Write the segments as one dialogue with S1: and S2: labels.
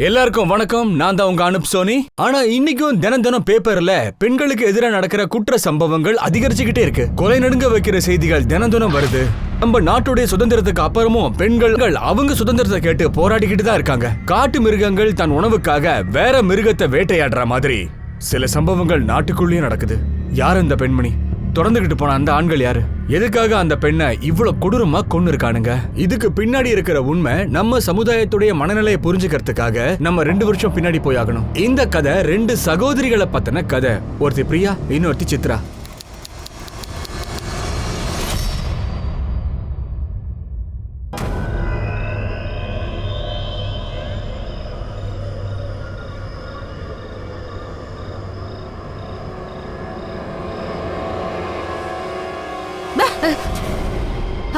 S1: எல்லாருக்கும் வணக்கம். நான் தான் உங்க அனுப் சோனி. ஆனா இன்னைக்கும் தினம் பேப்பர்ல பெண்களுக்கு எதிராக நடக்கிற குற்ற சம்பவங்கள் அதிகரிச்சுக்கிட்டே இருக்கு. கொலை நடுங்க வைக்கிற செய்திகள் தினம் வருது. நம்ம நாட்டுடைய சுதந்திரத்துக்கு அப்புறமும் பெண்கள் அவங்க சுதந்திரத்தை கேட்டு போராடிக்கிட்டு தான் இருக்காங்க. காட்டு மிருகங்கள் தன் உணவுக்காக வேற மிருகத்தை வேட்டையாடுற மாதிரி சில சம்பவங்கள் நாட்டுக்குள்ளேயும் நடக்குது. யார் அந்த பெண்மணி? தொடர்ந்துகிட்டு போன அந்த ஆண்கள் யாரு? எதுக்காக அந்த பெண்ணை இவ்வளவு கொடூரமா கொன்னு இருக்கானுங்க? இதுக்கு பின்னாடி இருக்கிற உண்மை நம்ம சமுதாயத்துடைய மனநிலையை புரிஞ்சுக்கிறதுக்காக நம்ம 2 வருஷம் பின்னாடி போய் ஆகணும். இந்த கதை 2 சகோதரிகளை பத்தின கதை. ஒருத்தி பிரியா, இன்னொருத்தி சித்ரா.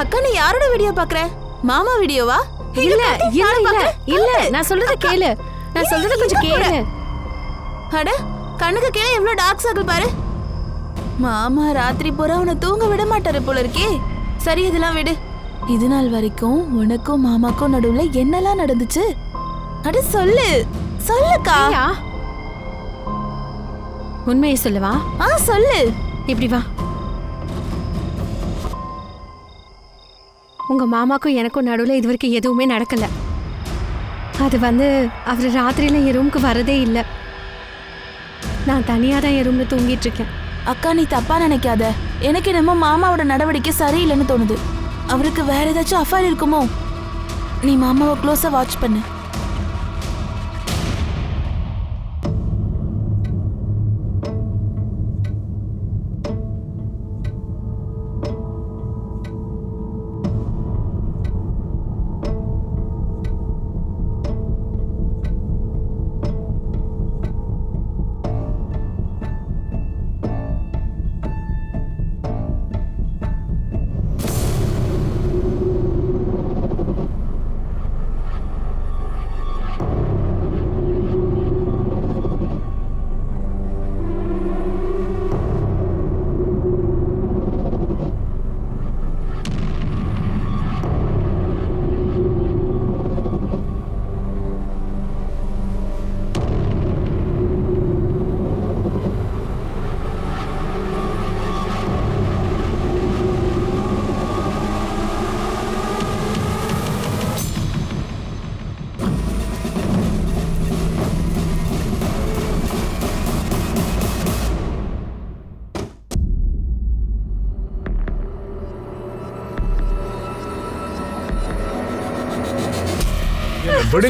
S2: அக்கா, நீ யாரோட வீடியோ பாக்குற? மாமா வீடியோவா?
S3: இல்ல இல்ல இல்ல இல்ல, நான் சொல்றத கேளு. நான் சொல்றத கொஞ்சம் கேளு.
S2: அட, கண்ணுக்கு கீழே எவ்வளவு டார்க் சர்க்கிள் பாரு. மாமா ராத்திரி பூரா உன்னை தூங்க விட மாட்டாரு போல இருக்கே. சரி, இதெல்லாம் விடு. இது நாள் வரைக்கும் உனக்கும் மாமாக்கும் நடுவுல என்னெல்லாம் நடந்துச்சு? அட சொல்லு, சொல்லுக்கா.
S3: உண்மையை சொல்லவா?
S2: சொல்லு.
S3: இப்படி வா. உங்க மாமாக்கும் எனக்கும் நடுவில் இது வரைக்கும் எதுவுமே நடக்கல. அது அவர் ராத்திரியில என் ரூமுக்கு வரதே இல்லை. நான் தனியாக தான் என் ரூம்ல தூங்கிட்டு இருக்கேன்.
S2: அக்கா, நீ தப்பா நினைக்காத. எனக்கு என்னமோ மாமாவோட நடவடிக்கை சரியில்லைன்னு தோணுது. அவருக்கு வேற ஏதாச்சும் அஃபேர் இருக்குமோ? நீ மாமாவை க்ளோஸா வாட்ச் பண்ணு.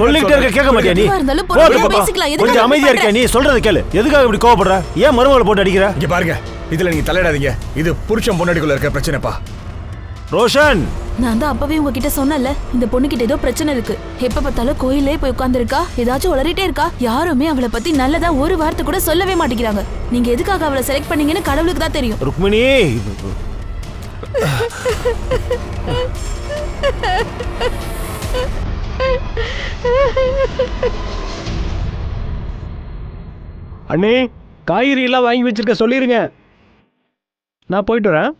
S4: சொல்லிட்டே இருக்க, கேட்க மாட்டியா நீ? கொஞ்சம் அமைதியா இருக்க. நீ சொல்றத கேளு. எதுக்காக இப்படி கோவப்படுற? ஏன் மருமகளை போட்டு அடிக்கிற?
S1: இங்க பாருங்க, இதுல நீங்க தலையிடாதீங்க. இது புருஷன் பொண்டாட்டிக்குள்ள இருக்க பிரச்சனைப்பா.
S4: ரோஷன்,
S2: நான் தான் அப்பவே உங்ககிட்ட சொன்னல, இந்த பொண்ணு கிட்ட ஏதோ பிரச்சனை இருக்கு. எப்ப பார்த்தாலும் கோயிலே போய் உட்கார்ந்திருக்கா, ஏதாச்சும் உளறிட்டே இருக்கா. யாருமே அவளை பத்தி நல்லதா ஒரு வார்த்தை கூட சொல்லவே மாட்டேங்கிறாங்க. நீங்க எதுக்காக அவளை செலக்ட் பண்ணீங்கன்னு கடவுளுக்கு தான் தெரியும்.
S4: ருக்மிணி,
S5: அண்ணே, காய்கறி எல்லாம் வாங்கி வச்சிருக்க சொல்லிருங்க. நான் போயிட்டு வரேன்.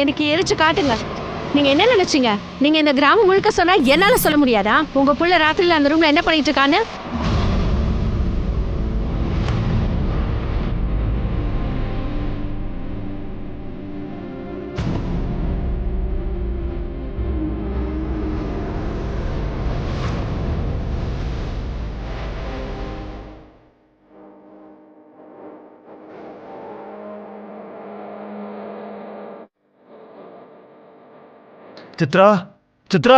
S3: எனக்கு எரிச்சு காட்டுங்க. நீங்க என்ன நினைச்சீங்க? நீங்க இந்த கிராமம் முழுக்க சொன்னா என்னால சொல்ல முடியாதா? உங்க புள்ள ராத்திரில அந்த ரூம்ல என்ன பண்ணிட்டு இருக்கான்னு?
S4: சித்ரா, சித்ரா,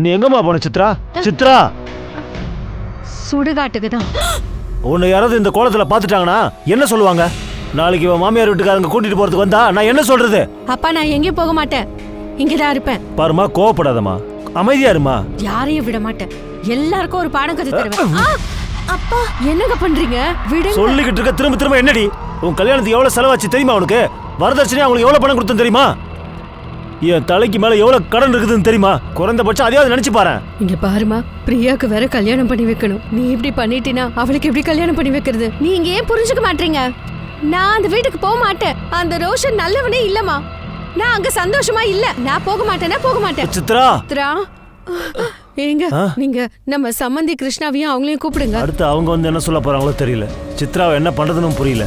S4: நீ எங்கம்மா போன? சித்ரா, சித்ரா.
S3: சுடுகாட்டுக்கு தான்.
S4: உன்னை யாராவது இந்த கோலத்துல பாத்துட்டாங்கன்னா என்ன சொல்லுவாங்க? நாளைக்கு இவன் மாமியார் வீட்டுக்காரங்க கூட்டிட்டு போறதுக்கு வந்தா நான் என்ன சொல்றது?
S3: அப்பா நான் எங்கேயும் போக மாட்டேன், இங்கதான் இருப்பேன்.
S4: பாருமா, கோவப்படாதம்மா, அமைதியா இருமா.
S3: யாரையும் விட மாட்டேன், எல்லாருக்கும் ஒரு பாடம் கத்து தருவேன். அப்பா என்னங்க பண்றீங்க? விடுங்க.
S4: சொல்லிக்கிட்டு இருக்க திரும்ப திரும்ப என்னடி? உன் கல்யாணத்துக்கு எவ்வளவு செலவாச்சு தெரியுமா? உனக்கு வரதட்சணையா அவங்களுக்கு எவ்வளவு பணம் கொடுத்தேன் தெரியுமா? என் தலைக்கு மேல எவ்வளவு கடன் இருக்குதுன்னு தெரியுமா? குறைந்தபட்சம் அதையாவது நினைச்சு பாரு.
S3: இங்க பாருமா, பிரியாக்கு வேற கல்யாணம் பண்ணி வைக்கணும். நீ இப்படி பண்ணிட்டினா அவளுக்கு எப்படி கல்யாணம் பண்ணி வைக்கிறது? நீங்க ஏன் புரிஞ்சுக்க மாட்டீங்க? நான் அந்த வீட்டுக்கு போக மாட்டேன். அந்த ரோஷன் நல்லவனே இல்லம்மா. நான் அங்க சந்தோஷமா இல்ல. நான் போக மாட்டேன்னா போக மாட்டேன்.
S4: சித்ரா,
S3: சித்ரா, ஏங்க நீங்க நம்ம சம்பந்தி கிருஷ்ணாவையும் அவங்களையும் கூப்பிடுங்க.
S4: அடுத்து அவங்க வந்து என்ன சொல்ல போறாங்களோ தெரியல. சித்ராவை என்ன பண்றதுன்னு புரியல.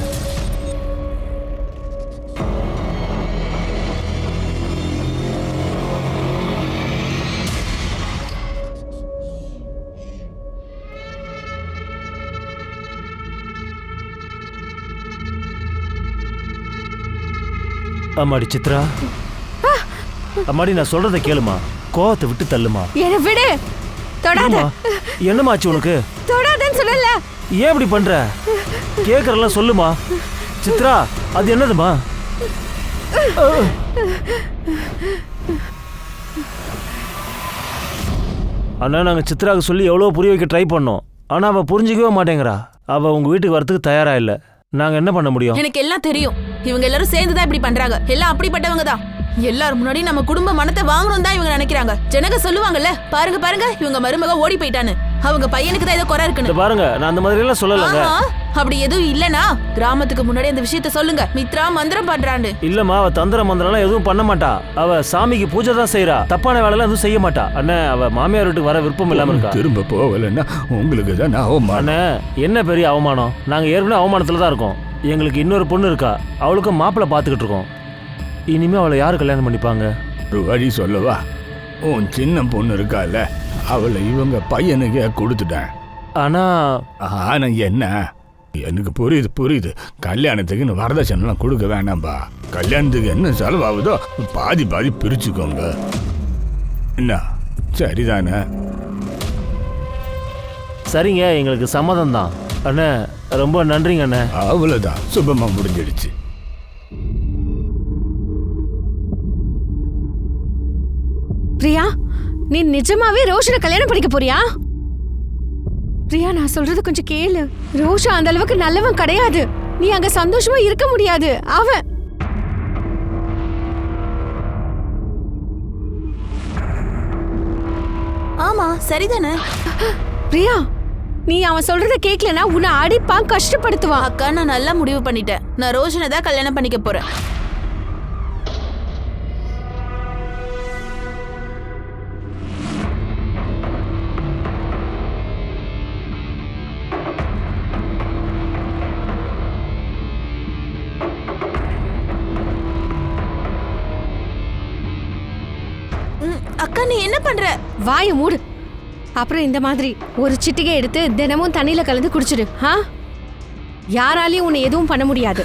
S4: அம்மாடி சித்ரா, அம்மாடி நான் சொல்றத கேளுமா, கோவத்தை விட்டு தள்ளுமா.
S3: என்ன விடு, தொடாத.
S4: என்னமாச்சு உனக்கு?
S3: தொடாதன்னு சொல்லல.
S4: ஏன் இப்படி பண்ற? கேக்குறலாம் சொல்லுமா. சித்ரா, அது என்னதுமா? அண்ணா, நாங்க சித்ராவுக்கு சொல்லி எவ்வளவு புரிய வைக்க ட்ரை பண்ணோம். ஆனா அவ புரிஞ்சுக்கவே மாட்டேங்கிறா. அவ உங்க வீட்டுக்கு வரதுக்கு தயாரா இல்ல. நாங்க என்ன பண்ண முடியும்?
S2: எனக்கு எல்லாம் தெரியும். இவங்க எல்லாரும் சேர்ந்துதான் இப்படி பண்றாங்க. எல்லாம் அப்படிப்பட்டவங்க தான். எல்லாரும் முன்னாடி நம்ம குடும்ப மனத்தை வாங்கணும் தான் இவங்க நினைக்கிறாங்க. ஜனங்க சொல்லுவாங்கல்ல, பாருங்க பாருங்க இவங்க மருமக ஓடி போயிட்டான்னு. அவங்க பையனுக்கு தான் ஏதோ குறை இருக்குன்னு.
S4: பாருங்க, நான் அந்த மாதிரி எல்லாம் சொல்லலங்க.
S2: அப்படி எதுவும் இல்லனா கிராமத்துக்கு முன்னாடி அந்த விஷயத்த சொல்லுங்க. மித்ரா மந்திரம் பண்றான்னு.
S4: இல்லம்மா, அவ தந்திர மந்திரம் எதுவும் பண்ண மாட்டா. அவ சாமிக்கு பூஜை தான் செய்யறா. தப்பான வேலை எல்லாம் எதுவும் செய்ய மாட்டா. அண்ணே, அவ மாமியார் வீட்டுக்கு வர விருப்பம் இல்லாம இருக்கா.
S1: திரும்ப போகலன்னா உங்களுக்கு தான் அவமானம்.
S4: அண்ணே, என்ன பெரிய அவமானம்? நாங்க ஏற்கனவே அவமானத்துல தான் இருக்கோம். எங்களுக்கு இன்னொரு பொண்ணு இருக்கா. அவளுக்கும் மாப்பிள்ளை பாத்துக்கிட்டு இருக்கோம். இனிமே அவளை யாரு கல்யாணம் பண்ணிப்பாங்க?
S1: ஒரு வழி சொல்லவா? உன் சின்ன பொண்ணு இருக்கால, அவளை இவங்க பையனுக்கே கொடுத்துட்டேன்.
S4: ஆனா
S1: என்ன? எனக்கு புரியுது. கல்யாணத்துக்குன்னு வரதட்சணைலாம் கொடுக்க வேணாம்பா. கல்யாணத்துக்கு என்ன செலவாகுதோ பாதி பிரிச்சுக்கோங்க. என்ன, சரிதானே?
S4: சரிங்க, எங்களுக்கு சம்மதம் தான். அண்ணே, ரொம்ப நன்றிங்க அண்ணே.
S1: அவ்வளவுதான், சுபமா முடிஞ்சிடுச்சு.
S3: பிரியா, நீ நிஜமாவே ரோஷனை கல்யாணம் பண்ணிக்க போறியா? பிரியா, நான் சொல்றது கொஞ்சம் கேளு. ரோஷா அந்த அளவுக்கு நல்லவன் கிடையாது. நீ அங்க சந்தோஷமா இருக்க முடியாது. அவன்
S2: ஆமா, சரிதானே?
S3: பிரியா, நீ அவன் சொல்றத கேட்கலனா உன்னை அடிப்பான், கஷ்டப்படுத்துவான்.
S2: அக்கா, நான் நல்லா முடிவு பண்ணிட்டேன். நான் ரோஷனை தான் கல்யாணம் பண்ணிக்க போறேன். அக்கா, நீ என்ன பண்ற?
S3: வாய மூடு. அப்புறம் இந்த மாதிரி ஒரு சிட்டிகை எடுத்து தினமும் தண்ணியில கலந்து குடிச்சிடு. யாராலையும் உன்னை எதுவும் பண்ண முடியாது.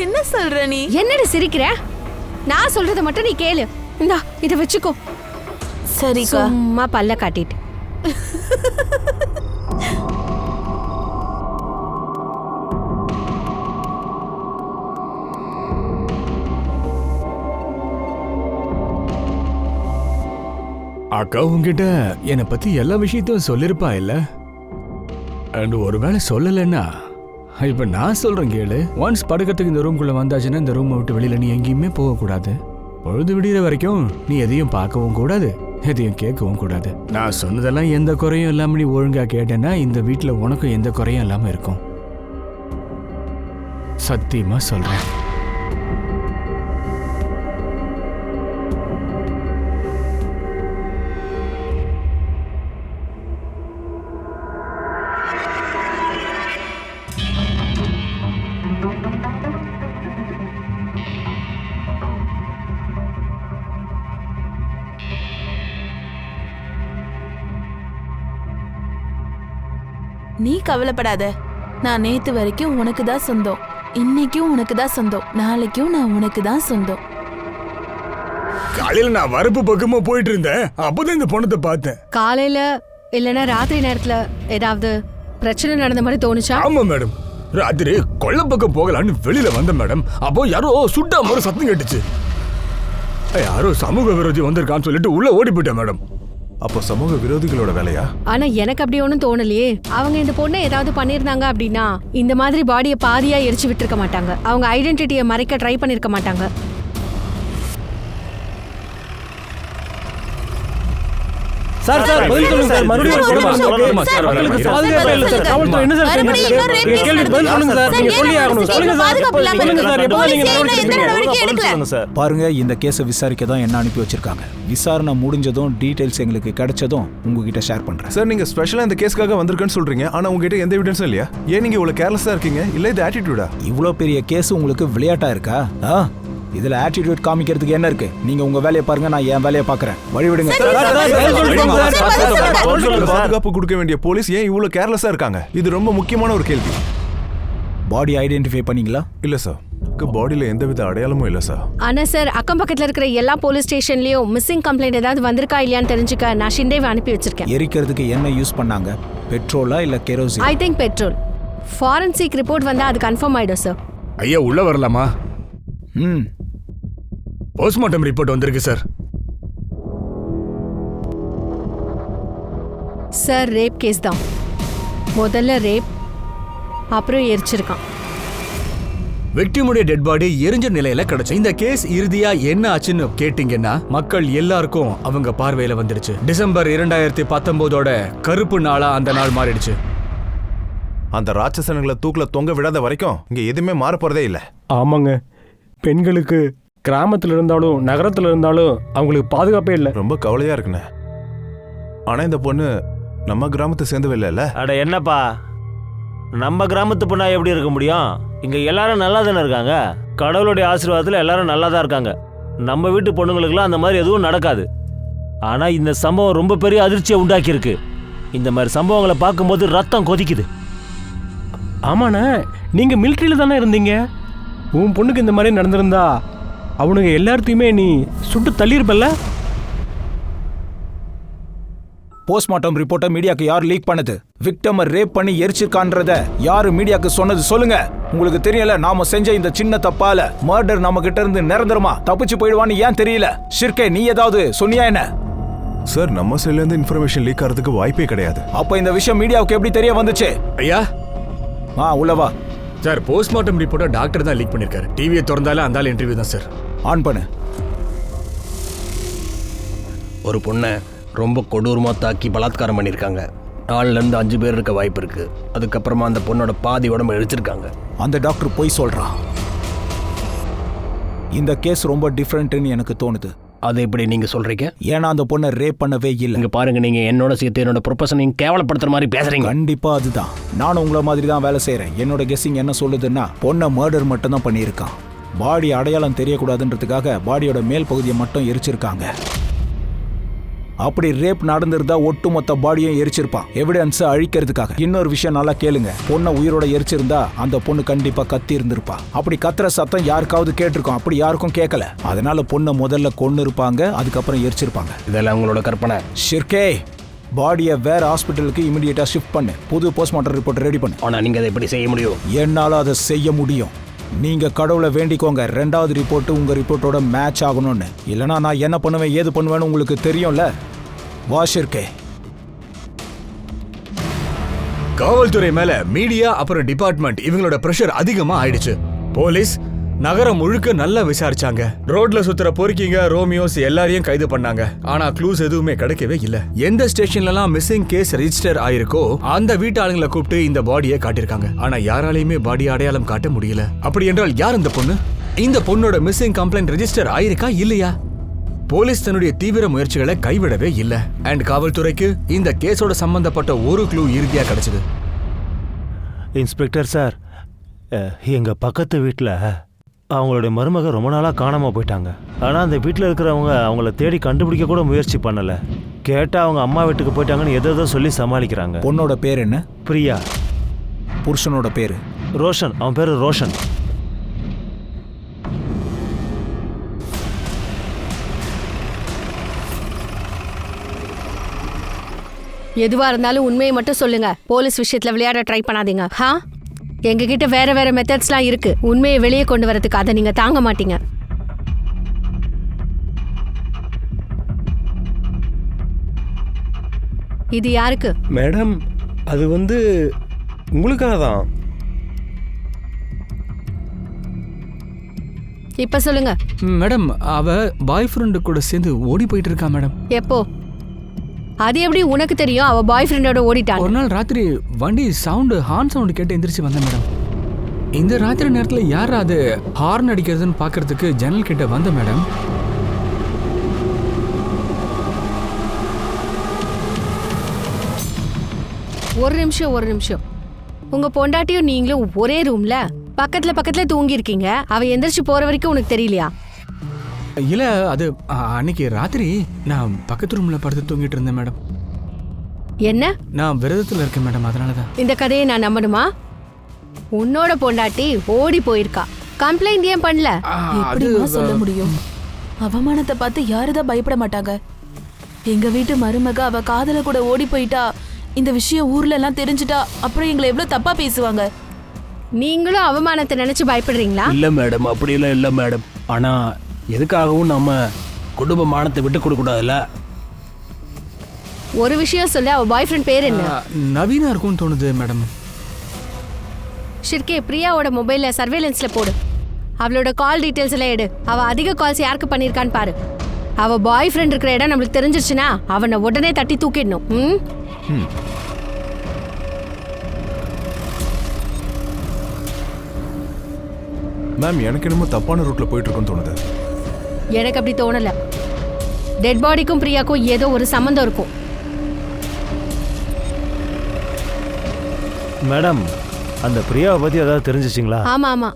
S2: என்ன சொல்ற நீ?
S3: என்னடி சிரிக்கிற? நான் சொல்றத மட்டும் நீ கேளு. இந்தா, இத வச்சுக்கோ.
S2: சரிக்கா.
S3: சும்மா பல்ல காட்டிட்டு.
S1: அக்கா உங்ககிட்ட என்னை பத்தி எல்லா விஷயத்தையும் சொல்லிருப்பா இல்ல? அண்ட் ஒருவேளை சொல்லலைன்னா இப்ப நான் சொல்றேன் கேளு. ஒன்ஸ் படுக்கிறதுக்கு இந்த ரூம்குள்ள வந்தாச்சுன்னா இந்த ரூமை விட்டு வெளியில நீ எங்கேயுமே போகக்கூடாது. பொழுது விடிகிற வரைக்கும் நீ எதையும் பார்க்கவும் கூடாது, எதையும் கேட்கவும் கூடாது. நான் சொன்னதெல்லாம் எந்த குறையும் இல்லாம நீ ஒழுங்கா கேட்டேன்னா இந்த வீட்டுல உனக்கும் எந்த குறையும் இல்லாம இருக்கும். சத்தியமா சொல்றேன்.
S2: நீ கவலைப்படாத. நான் நேத்து வரைக்கும் உனக்கு தான் சொந்தம். இன்னைக்கும் உனக்கு தான் சொந்தம். நாளைக்கும் நான் உனக்கு தான் சொந்தம்.
S1: காலையில நான் வரப்பு பக்கமா போயிட்டு இருந்தேன். அப்பதான் இந்த பொண்ணத்தை பார்த்தேன்.
S3: காலையில இல்லனா ராத்திரி நேரத்துல ஏதாவது பிரச்சனை நடந்த மாதிரி தோணுச்சா?
S1: ஆமா மேடம், ராத்திரி கொள்ள பக்கம் போகலான்னு வெளியில வந்த மேடம். அப்போ யாரோ சுட்டா மாதிரி சத்தம் கேட்டுச்சு. யாரோ சமூக விரோதி வந்திருக்கான்னு சொல்லிட்டு உள்ள ஓடி போயிட்டேன் மேடம்.
S6: அப்போ சமூக விரோதிகளோட வேலையா?
S3: ஆனா எனக்கு அப்படி ஒன்றும் தோணலையே. அவங்க இந்த பொண்ணை ஏதாவது பண்ணியிருந்தாங்க அப்படின்னா இந்த மாதிரி பாடியை பாதியா எரிச்சு விட்டுருக்க மாட்டாங்க. அவங்க ஐடென்டிட்டியை மறைக்க ட்ரை பண்ணிருக்க மாட்டாங்க.
S5: சார் பதில் சொல்லுங்க சார். மறுபடியும் பாதுகாப்பு இல்லை சார். காவல்துறை என்ன சார் சொன்னீங்க? கேள்வி பதில் சொல்லுங்க சார். நீங்க சொல்லி ஆகணும். சொல்லுங்க சார். சொல்லுங்க சார். எப்போ நீங்க நடவடிக்கை எடுக்கல?
S7: சார் பாருங்க, இந்த கேஸை விசாரிக்க தான் என்ன அனுப்பி வச்சிருக்காங்க. விசாரணை முடிஞ்சதும் டீடைல்ஸ் எங்களுக்கு கிடைச்சதும் உங்ககிட்ட ஷேர் பண்றேன்.
S6: சார் நீங்க ஸ்பெஷலா இந்த கேஸ்க்காக வந்திருக்கேன்னு சொல்றீங்க. ஆனா உங்ககிட்ட எந்த எவிடன்ஸும் இல்லையா? ஏன் நீங்க இவ்வளவு கேர்லெஸ்ஸா இருக்கீங்க? இல்ல இது ஆட்டிடியூடா?
S7: இவ்வளோ பெரிய கேஸ் உங்களுக்கு விளையாட்டா இருக்கா? இதுல ஆட்டிடியூட் காமிக்கிறதுக்கு என்ன இருக்கு? நீங்க உங்க வேலையை பாருங்க, நான் என் வேலையை பாக்குறேன். வழிவிடுங்க.
S6: பாதுகாப்பு கொடுக்க வேண்டிய போலீஸ் ஏன் இவ்வளவு கேர்லெஸ்ஸா இருக்காங்க? இது ரொம்ப முக்கியமான ஒரு கேள்வி.
S7: பாடி ஐடென்டிஃபை பண்ணீங்களா?
S6: இல்ல சார், பாடியில எந்தவித அடையாளமும் இல்ல சார்.
S3: ஆனா சார், அக்கம் பக்கத்துல இருக்கிற எல்லா போலீஸ் ஸ்டேஷன்லயும் மிஸ்ஸிங் கம்ப்ளைண்ட் ஏதாவது வந்திருக்கா இல்லையான்னு தெரிஞ்சுக்க நான் ஷிண்டேவை அனுப்பி வச்சிருக்கேன்.
S7: எரிக்கிறதுக்கு என்ன யூஸ் பண்ணாங்க? பெட்ரோலா இல்ல kerosene?
S3: I think petrol. Forensic report வந்தா அது கன்ஃபார்ம் ஆயிடும் சார்.
S1: ஐயா உள்ள வரலாமா? போஸ்ட்மார்ட்டம் ரிப்போர்ட் வந்திருக்கு சார்.
S3: சார் ரேப் கேஸ் தான். முதல்ல ரேப், அப்புறம் எரிச்சிருக்கான்.
S1: விக்டிமுடைய டெட் பாடி எரிஞ்ச நிலையில கிடைச்சு. இந்த கேஸ் இறுதியா என்ன ஆச்சுன்னு கேட்டீங்கன்னா மக்கள் எல்லாருக்கும் அவங்க பார்வையில வந்துடுச்சு. டிசம்பர் 2019ஓட கருப்பு நாளா அந்த நாள் மாறிடுச்சு.
S6: அந்த ராட்சசன்களை தூக்குல தொங்க விடாத வரைக்கும் இங்க எதுவுமே மாற போறதே இல்ல.
S5: ஆமாங்க, பெண்களுக்கு கிராமத்துல இருந்தாலும் நகரத்துல இருந்தாலும் அவங்களுக்கு பாதுகாப்பே இல்லை.
S6: ரொம்ப கவலையா இருக்குண்ணே. ஆனா இந்த பொண்ணு நம்ம கிராமத்தை சேர்ந்தவே இல்லைல்ல?
S4: அட என்னப்பா, நம்ம கிராமத்து பொண்ணா எப்படி இருக்க முடியும்? இங்க எல்லாரும் நல்லா தானே இருக்காங்க. கடவுளுடைய ஆசீர்வாதத்துல எல்லாரும் நல்லா தான் இருக்காங்க. நம்ம வீட்டு பொண்ணுங்களுக்குலாம் அந்த மாதிரி எதுவும் நடக்காது. ஆனா இந்த சம்பவம் ரொம்ப பெரிய அதிர்ச்சியை உண்டாக்கி இருக்கு. இந்த மாதிரி சம்பவங்களை பார்க்கும்போது ரத்தம் கொதிக்குது.
S5: ஆமாண்ணே, நீங்க மிலிட்ரியில தானே இருந்தீங்க. உன் பொண்ணுக்கு இந்த மாதிரி நடந்திருந்தா அவனுங்க எல்லாத்தையுமே நீ சுட்டு தள்ளியிருப்பல்ல?
S7: போஸ்ட்மார்ட்டம் ரிப்போர்ட்டை மீடியாக்கு யார் லீக் பண்ணது? விக்டிமை ரேப் பண்ணி எரிச்சிருக்கான்றத யாரு மீடியாக்கு சொன்னது சொல்லுங்க. உங்களுக்கு தெரியல, நாம செஞ்ச இந்த சின்ன தப்பால மர்டர் நம்ம கிட்ட இருந்து நிரந்தரமா தப்பிச்சு போயிடுவான்னு ஏன் தெரியல? ஷிர்கே, நீ ஏதாவது சொன்னியா என்ன?
S6: சார் நம்ம சைட்ல இருந்து இன்ஃபர்மேஷன் லீக் ஆகிறதுக்கு வாய்ப்பே கிடையாது.
S7: அப்ப இந்த விஷயம் மீடியாவுக்கு எப்படி தெரிய வந்துச்சு?
S1: ஐயா
S7: உள்ளவா
S1: சார், போஸ்ட்மார்ட்டம் ரிப்போர்ட்டை டாக்டர் தான் லீக் பண்ணிருக்காரு. டிவியை திறந்தாலே அந்த இன்டர்வியூ தான் சார்.
S7: ஆன் பண்ணு.
S8: ஒரு பொண்ணை ரொம்ப கொடூரமாக தாக்கி பலாத்காரம் பண்ணியிருக்காங்க. 4லேருந்து 5 பேர் இருக்க வாய்ப்பு இருக்கு. அதுக்கப்புறமா அந்த பொண்ணோட பாதி உடம்பு எரிச்சிருக்காங்க.
S7: அந்த டாக்டர் போய் சொல்றான். இந்த கேஸ் ரொம்ப டிஃப்ரெண்ட்னு எனக்கு தோணுது.
S8: அது எப்படி நீங்க சொல்றீங்க?
S7: ஏன்னா அந்த பொண்ணை ரேப் பண்ணவே இல்லை.
S8: இங்க பாருங்க, நீங்க என்னோட சேர்த்து என்னோட ப்ரொஃபஷனையும் கேவலப்படுத்துற மாதிரி பேசுறீங்க.
S7: கண்டிப்பா அதுதான். நானும் உங்களை மாதிரி தான் வேலை செய்யறேன். என்னோட கெஸ்ஸிங் என்ன சொல்லுதுன்னா, பொண்ணை மர்டர் மட்டும் தான் பண்ணியிருக்கான். பாடி அடையாளம் தெரியக்கூடாதுன்றதுக்காக பாடியோட மேல் பகுதியை மட்டும் எரிச்சிருக்காங்க. அப்படி ரேப் நடந்திருந்தா ஒட்டுமொத்த பாடியும் எரிச்சிருப்பான், எவிடன்ஸ் அழிக்கிறதுக்காக. இன்னொரு விஷயம் நல்லா கேளுங்க, பொண்ணை உயிரோட எரிச்சிருந்தா அந்த பொண்ணு கண்டிப்பா கத்தி இருந்திருப்பா. அப்படி கத்துற சத்தம் யாருக்காவது கேட்டிருக்கோம், அப்படி யாருக்கும் கேட்கல. அதனால பொண்ணை முதல்ல கொன்னு இருப்பாங்க, அதுக்கப்புறம் எரிச்சிருப்பாங்க.
S8: இதெல்லாம் உங்களோட கற்பனை.
S7: ஷிர்கே, பாடியை வேற ஹாஸ்பிட்டலுக்கு இமிடியேட்டா ஷிஃப்ட் பண்ணு. புது போஸ்ட்மார்ட்டம் ரிப்போர்ட் ரெடி பண்ணு.
S8: ஆனா நீங்க அதை எப்படி செய்ய முடியும்?
S7: என்னால அதை செய்ய முடியும். நீங்க கடவுளை வேண்டிக்கோங்க, 2வது ரிப்போர்ட் உங்க ரிப்போர்ட்டோட மேட்ச் ஆகணும்னு. இல்லைனா நான் என்ன பண்ணுவேன் ஏது பண்ணுவேன்னு உங்களுக்கு தெரியும்ல. வாஷிருக்கே.
S1: காவல்துறை மேல மீடியா அப்புறம் டிபார்ட்மெண்ட் இவங்களோட பிரஷர் அதிகமா ஆயிடுச்சு. போலீஸ் நகரம் முழுக்க நல்லா விசாரிச்சாங்க. ரோட்ல சுத்துற பொறுக்கிங்க, ரோமியோஸ் எல்லாரையும் கைது பண்ணாங்க. ஆனா க்ளூஸ் எதுவுமே கிடைக்கவே இல்ல. எந்த ஸ்டேஷன்லலாம் மிஸ்ஸிங் கேஸ் ரெஜிஸ்டர் ஆயிருக்கோ அந்த வீட்டு ஆளுங்களை கூப்பிட்டு இந்த பாடியை காட்டிருக்காங்க. ஆனா யாராலையுமே பாடி அடையாளம் காட்ட முடியல. அப்படி என்றால் யார் இந்த பொண்ணு? இந்த பொண்ணோட மிஸ்ஸிங் கம்ப்ளைண்ட் ரெஜிஸ்டர் ஆயிருக்கா இல்லையா? போலீஸ் தன்னுடைய தீவிர முயற்சிகளை கைவிடவே இல்ல. அண்ட் காவல்துறைக்கு இந்த கேஸோட சம்பந்தப்பட்ட ஒரு க்ளூ இறுதியா கிடைச்சது.
S4: இன்ஸ்பெக்டர் சார், எங்க பக்கத்து வீட்டில் அவங்களுடைய மருமக ரொம்ப நாளாக காணாமல் போயிட்டாங்க. ஆனால் அந்த வீட்டில் இருக்கிறவங்க அவங்கள தேடி கண்டுபிடிக்க கூட முயற்சி பண்ணலை. கேட்டால் அவங்க அம்மா வீட்டுக்கு போயிட்டாங்கன்னு எதோ சொல்லி சமாளிக்கிறாங்க.
S7: பொண்ணோட பேர் என்ன?
S4: பிரியா.
S7: புருஷனோட பேரு?
S4: ரோஷன். அவன் பேர் ரோஷன்.
S3: எதுவா இருந்தாலும் உண்மையை மட்டும் சொல்லுங்க. போலீஸ் விஷயத்துல விளையாட ட்ரை பண்ணாதீங்க. எங்ககிட்ட வேற வேற மெத்தட்ஸ்லாம் இருக்கு. உண்மையை வெளியே கொண்டு வரதுக்கு அதை நீங்க தாங்க மாட்டீங்க. இது யாருக்கு?
S5: மேடம் அது உங்களுக்காக தான்.
S3: இப்ப சொல்லுங்க.
S1: மேடம் அவ பாய் ஃப்ரெண்டு கூட சேர்ந்து ஓடி போயிட்டு இருக்கா மேடம்.
S3: எப்போ? அது எப்படி உனக்கு தெரியும்? அவ பாய் ஃப்ரெண்டோட ஓடிட்டான்.
S1: ஒரு நாள் ராத்திரி வண்டி ஹார்ன் சவுண்ட் கேட்டு எந்திரிச்சு வந்தேன் மேடம். இந்த ராத்திரி நேரத்துல யார் அது ஹார்ன் அடிக்கிறதுன்னு பாக்குறதுக்கு ஜன்னல் கிட்ட வந்த மேடம்.
S3: ஒரு நிமிஷம். உங்க பொண்டாட்டியும் நீங்களும் ஒரே ரூம்ல பக்கத்துல தூங்கி இருக்கீங்க. அவ எந்திரிச்சு போற வரைக்கும் உனக்கு தெரியலையா?
S1: இல்ல அது அன்னைக்கு ராத்திரி நான் பக்கத்து ரூம்ல படுத்து தூங்கிட்டு இருந்தேன் மேடம்.
S3: என்ன?
S1: நான் விரதத்துல இருக்கேன் மேடம், அதனாலதான்.
S3: இந்த கதையை நான் நம்பணுமா? உன்னோட பொண்டாட்டி ஓடி போயிருக்கா. கம்ப்ளைண்ட் ஏன் பண்ணல?
S2: எப்படிமா சொல்ல முடியும்? அவமானத்தை பார்த்து யாருதான் பயப்பட மாட்டாங்க? எங்க வீட்டு மருமக அவ காதல கூட ஓடி போயிட்டா. இந்த விஷயம் ஊர்ல எல்லாம் தெரிஞ்சுட்டா அப்புறம் எங்களை எவ்வளவு தப்பா பேசுவாங்க.
S3: நீங்களும் அவமானத்தை நினைச்சு பயப்படுறீங்களா?
S8: இல்லை மேடம், அப்படியெல்லாம் இல்லை மேடம். ஆனால் எதுக்காகவும் நம்ம குடும்ப மானத்தை விட்டு கொடுக்கூடாதுல்ல.
S3: ஒரு விஷயம் சொல்ல, அவ பாய் ஃப்ரெண்ட் பேர் என்ன?
S1: நவீனா இருக்கும்னு தோணுது மேடம்.
S3: ஷிர்கே, பிரியாவோட மொபைல்ல சர்வேலன்ஸ்ல போடு. அவளோட கால் டீடைல்ஸ் எல்லாம் எடு. அவ அதிக கால்ஸ் யாருக்கு பண்ணிருக்கான்னு பாரு. அவ பாய் ஃப்ரெண்ட் இருக்கிற இடம் நம்மளுக்கு தெரிஞ்சிருச்சுன்னா அவனை உடனே தட்டி தூக்கிடணும்.
S6: மேம், எனக்கு என்னமோ தப்பான ரூட்ல போயிட்டு இருக்குன்னு தோணுது.
S3: எனக்கு அப்படி தோணல. டெட் பாடிக்கும் பிரியாக்கும் ஏதோ ஒரு சம்பந்தம் இருக்கும்.
S4: மேடம், அந்த பிரியாவை பத்தி ஏதாவது தெரிஞ்சிச்சிங்களா?
S3: ஆமா,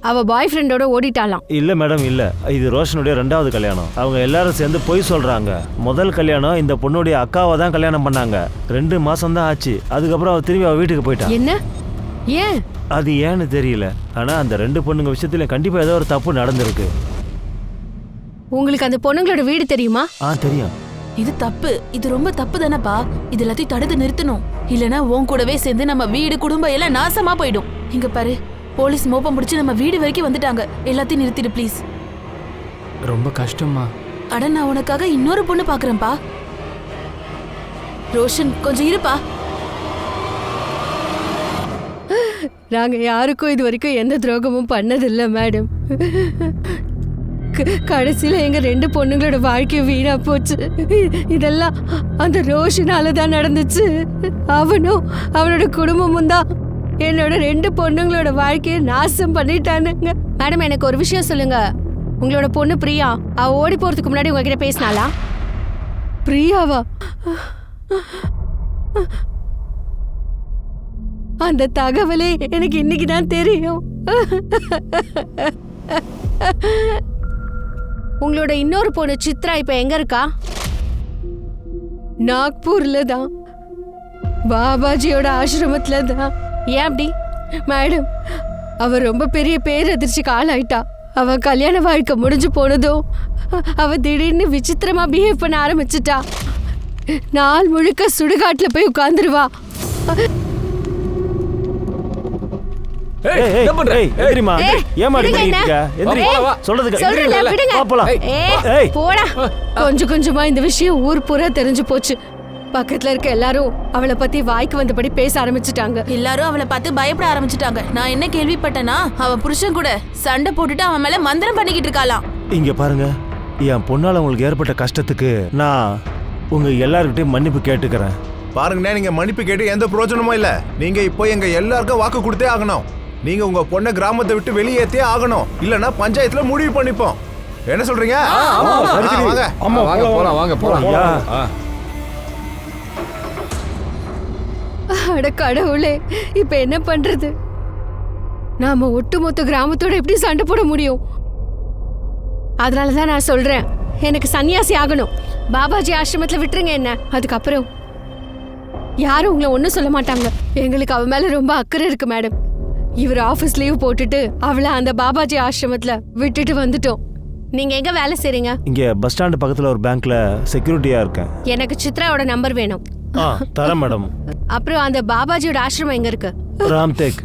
S3: அவ பாய் ஃப்ரெண்டோட ஓடிட்டாலாம்.
S4: இல்ல மேடம், இல்ல. இது ரோஷனுடைய 2வது கல்யாணம். அவங்க எல்லாரும் சேர்ந்து பொய் சொல்றாங்க. முதல் கல்யாணம் இந்த பொண்ணுடைய அக்காவை தான் கல்யாணம் பண்ணாங்க. 2 மாசம் தான் ஆச்சு. அதுக்கப்புறம் அவ திரும்பி அவ வீட்டுக்கு போயிட்டா.
S3: என்ன? ஏன்?
S4: அது ஏன்னு தெரியல. ஆனா அந்த 2 பொண்ணுங்க விஷயத்துல கண்டிப்பா ஏதோ ஒரு தப்பு நடந்திருக்கு.
S3: உங்களுக்கு அந்த பொண்ணுங்களோட வீடு தெரியுமா?
S4: தெரியும்.
S2: இது தப்பு. இது ரொம்ப தப்பு தானப்பா. இது எல்லாத்தையும் தடுத்து நிறுத்தணும். இல்லனா உன் கூடவே சேர்ந்து நம்ம வீடு குடும்பம் எல்லாம் நாசமா போயிடும். இங்க பாரு, போலீஸ் மோப்பம் முடிச்சு நம்ம வீடு வரைக்கும் வந்துட்டாங்க. எல்லாத்தையும் நிறுத்திடு ப்ளீஸ்.
S1: ரொம்ப கஷ்டமா.
S2: அட, நான் உனக்காக இன்னொரு பொண்ணு பாக்குறேன்ப்பா. ரோஷன், கொஞ்சம் இருப்பா.
S3: நாங்க யாருக்கும் இது வரைக்கும் எந்த துரோகமும் பண்ணதில்லை மேடம். கடைசியில எங்க 2 பொண்ணுங்களோட வாழ்க்கையும் வீணா போச்சு. இதெல்லாம் அந்த ரோஷனால தான் நடந்துச்சு. அவனும் அவனோட குடும்பமும் தான் என்னோட 2 பொண்ணுங்களோட வாழ்க்கையை நாசம் பண்ணிட்டானுங்க. மேடம், எனக்கு ஒரு விஷயம் சொல்லுங்க. உங்களோட பொண்ணு பிரியா, அவ ஓடி போறதுக்கு முன்னாடி உங்ககிட்ட பேசினாளா? பிரியாவா? அந்த தகவலே எனக்கு இன்னைக்கு தான் தெரியும். உங்களோட இன்னொரு பொண்ணு சித்ரா இப்ப எங்க இருக்கா? நாக்பூர்ல தான், பாபாஜியோட ஆசிரமத்துல தான். ஏன் அப்படி? மேடம், அவ ரொம்ப பெரிய பேரதிர்ச்சிக்கு ஆளாயிட்டா. அவ கல்யாண வாழ்க்கை முடிஞ்சு போனதும் அவ திடீர்னு விசித்திரமா பிஹேவ் பண்ண ஆரம்பிச்சிட்டா. நாள் முழுக்க சுடுகாட்டுல போய் உட்கார்ந்துருவா. கொஞ்சம் கொஞ்சமா இந்த விஷயம் ஊர் பூரா தெரிஞ்சு போச்சு. பக்கத்துல இருக்க எல்லாரும் அவளை பத்தி வாய்க்கு வந்தபடி பேச ஆரம்பிச்சுட்டாங்க.
S2: எல்லாரும் அவளை பார்த்து பயப்பட ஆரம்பிச்சுட்டாங்க. நான் என்ன கேள்விப்பட்டேன்னா, அவ புருஷன் கூட சண்டை போட்டுட்டு அவன் மேல மந்திரம் பண்ணிக்கிட்டு இருக்காளாம்.
S4: இங்க பாருங்க, என் பொண்ணால உங்களுக்கு ஏற்பட்ட கஷ்டத்துக்கு நான் உங்க எல்லார்கிட்டயும் மன்னிப்பு கேட்டுக்கிறேன்.
S6: பாருங்கண்ணே, நீங்க மன்னிப்பு கேட்டு எந்த பிரயோஜனமும் இல்ல. நீங்க இப்போ எங்க எல்லாருக்கும் வாக்கு கொடுத்தே ஆகணும். நீங்க உங்க பொண்ணை கிராமத்தை விட்டு வெளியேற்றே ஆகணும். இல்லன்னா பஞ்சாயத்துல முடிவு பண்ணிப்போம். என்ன சொல்றீங்க?
S1: வாங்க.
S3: அட கடவுளே, இப்ப என்ன பண்றது? நாம ஒட்டுமொத்த கிராமத்தோட எப்படி சண்டை போட முடியும்? அதனாலதான் நான் சொல்றேன், எனக்கு சன்னியாசி ஆகணும். பாபாஜி ஆசிரமத்துல விட்டுருங்க என்ன. அதுக்கப்புறம் யாரும் உங்களை ஒன்னும் சொல்ல மாட்டாங்க. எங்களுக்கு அவ மேல ரொம்ப அக்கறை இருக்கு மேடம். இவர் ஆபீஸ் லீவ் போட்டுட்டு அவளை அந்த பாபாஜி ஆசிரமத்துல விட்டுட்டு வந்துட்டோம். நீங்க எங்க வேலை செய்றீங்க?
S4: இங்க பஸ் ஸ்டாண்ட் பக்கத்துல ஒரு பேங்க்ல செக்யூரிட்டியா இருக்கேன்.
S3: எனக்கு சித்ராவோட நம்பர் வேணும்.
S4: ஆ தரேன் மேடம்.
S3: அப்புறம் அந்த பாபாஜியோட ஆசிரமம் எங்க இருக்கு?
S4: ராம்தேக்.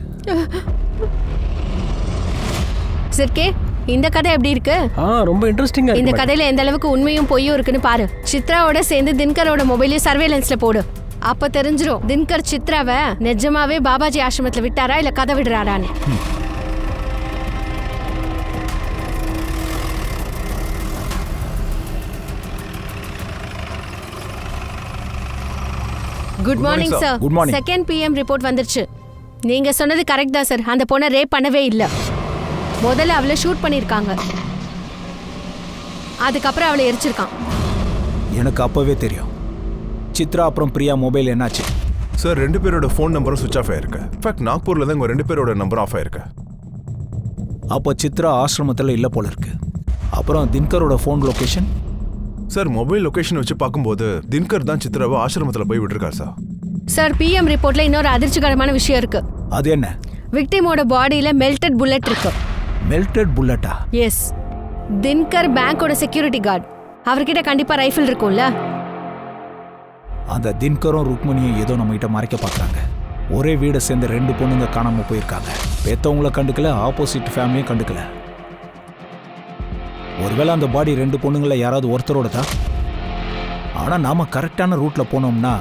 S3: சிற்கே, இந்த கதை எப்படி இருக்கு?
S5: ரொம்ப இன்ட்ரெஸ்டிங்கா
S3: இந்த
S5: இருக்கு.
S3: கதையில எந்த அளவுக்கு உண்மையும் பொய்யும் இருக்குன்னு பாரு. சித்ராவோட சேர்ந்து தின்கரோட மொபைலையும் சர்வேலன்ஸ்ல போடு. அப்ப தெரிஞ்சிரும் தின்கர் சித்ராவை நிஜமாவே பாபாஜி ஆசிரமத்துல விட்டாரா இல்ல கதை விடுறாரான்னு. Good morning sir.
S7: Good morning.
S3: Second PM report வந்துருச்சு. நீங்க சொன்னது கரெக்ட் தான் சார். அந்த பொண்ணை ரேப் பண்ணவே இல்ல. முதல்ல அவளை ஷூட் பண்ணிருக்காங்க, அதுக்கப்புறம் அவளை எரிச்சிருக்கான்.
S7: எனக்கு அப்பவே தெரியும். சித்ரா அப்புறம் பிரியா மொபைல் என்னாச்சு?
S6: சார் 2 பேரோட ஃபோன் நம்பரும் சுவிச் ஆஃப் ஆயிருக்கு. இன்ஃபேக்ட் நாக்பூர்ல தான் உங்க 2 பேரோட நம்பர் ஆஃப் ஆயிருக்கு.
S7: அப்போ சித்ரா ஆசிரமத்தில் இல்லை போல இருக்கு. அப்புறம் தின்கரோட phone location?
S6: Sir mobile location வச்சு பார்க்கும்போது தின்கர் தான் சித்ராவை ஆசிரமத்துல போய் விட்டுருக்காரு சார்.
S3: சார் PM ரிப்போர்ட்ல இன்னொரு அதிர்ச்சிகரமான விஷயம் இருக்கு.
S7: அது என்ன?
S3: விக்டிமோட பாடியில மெல்டட் புல்லட் இருக்கு.
S7: மெல்டட் புல்லட்டா?
S3: எஸ். தின்கர் பேங்கோட செக்யூரிட்டி கார்டு. அவர்கிட்ட கண்டிப்பா ரைஃபிள் இருக்கும்ல.
S7: அந்த தின்கரும் ருக்மணியும் ஏதோ நம்ம கிட்ட மறைக்க பார்க்குறாங்க. ஒரே வீடை சேர்ந்த 2 பொண்ணுங்க காணாம போயிருக்காங்க. பெத்தவங்கள கண்டுக்கல, ஆப்போசிட் ஃபேமிலியும் கண்டுக்கல. ஒருவேளை அந்த பாடி 2 பொண்ணுங்கள யாராவது ஒருத்தரோட தான். ஆனால் நாம கரெக்டான ரூட்ல போனோம்னா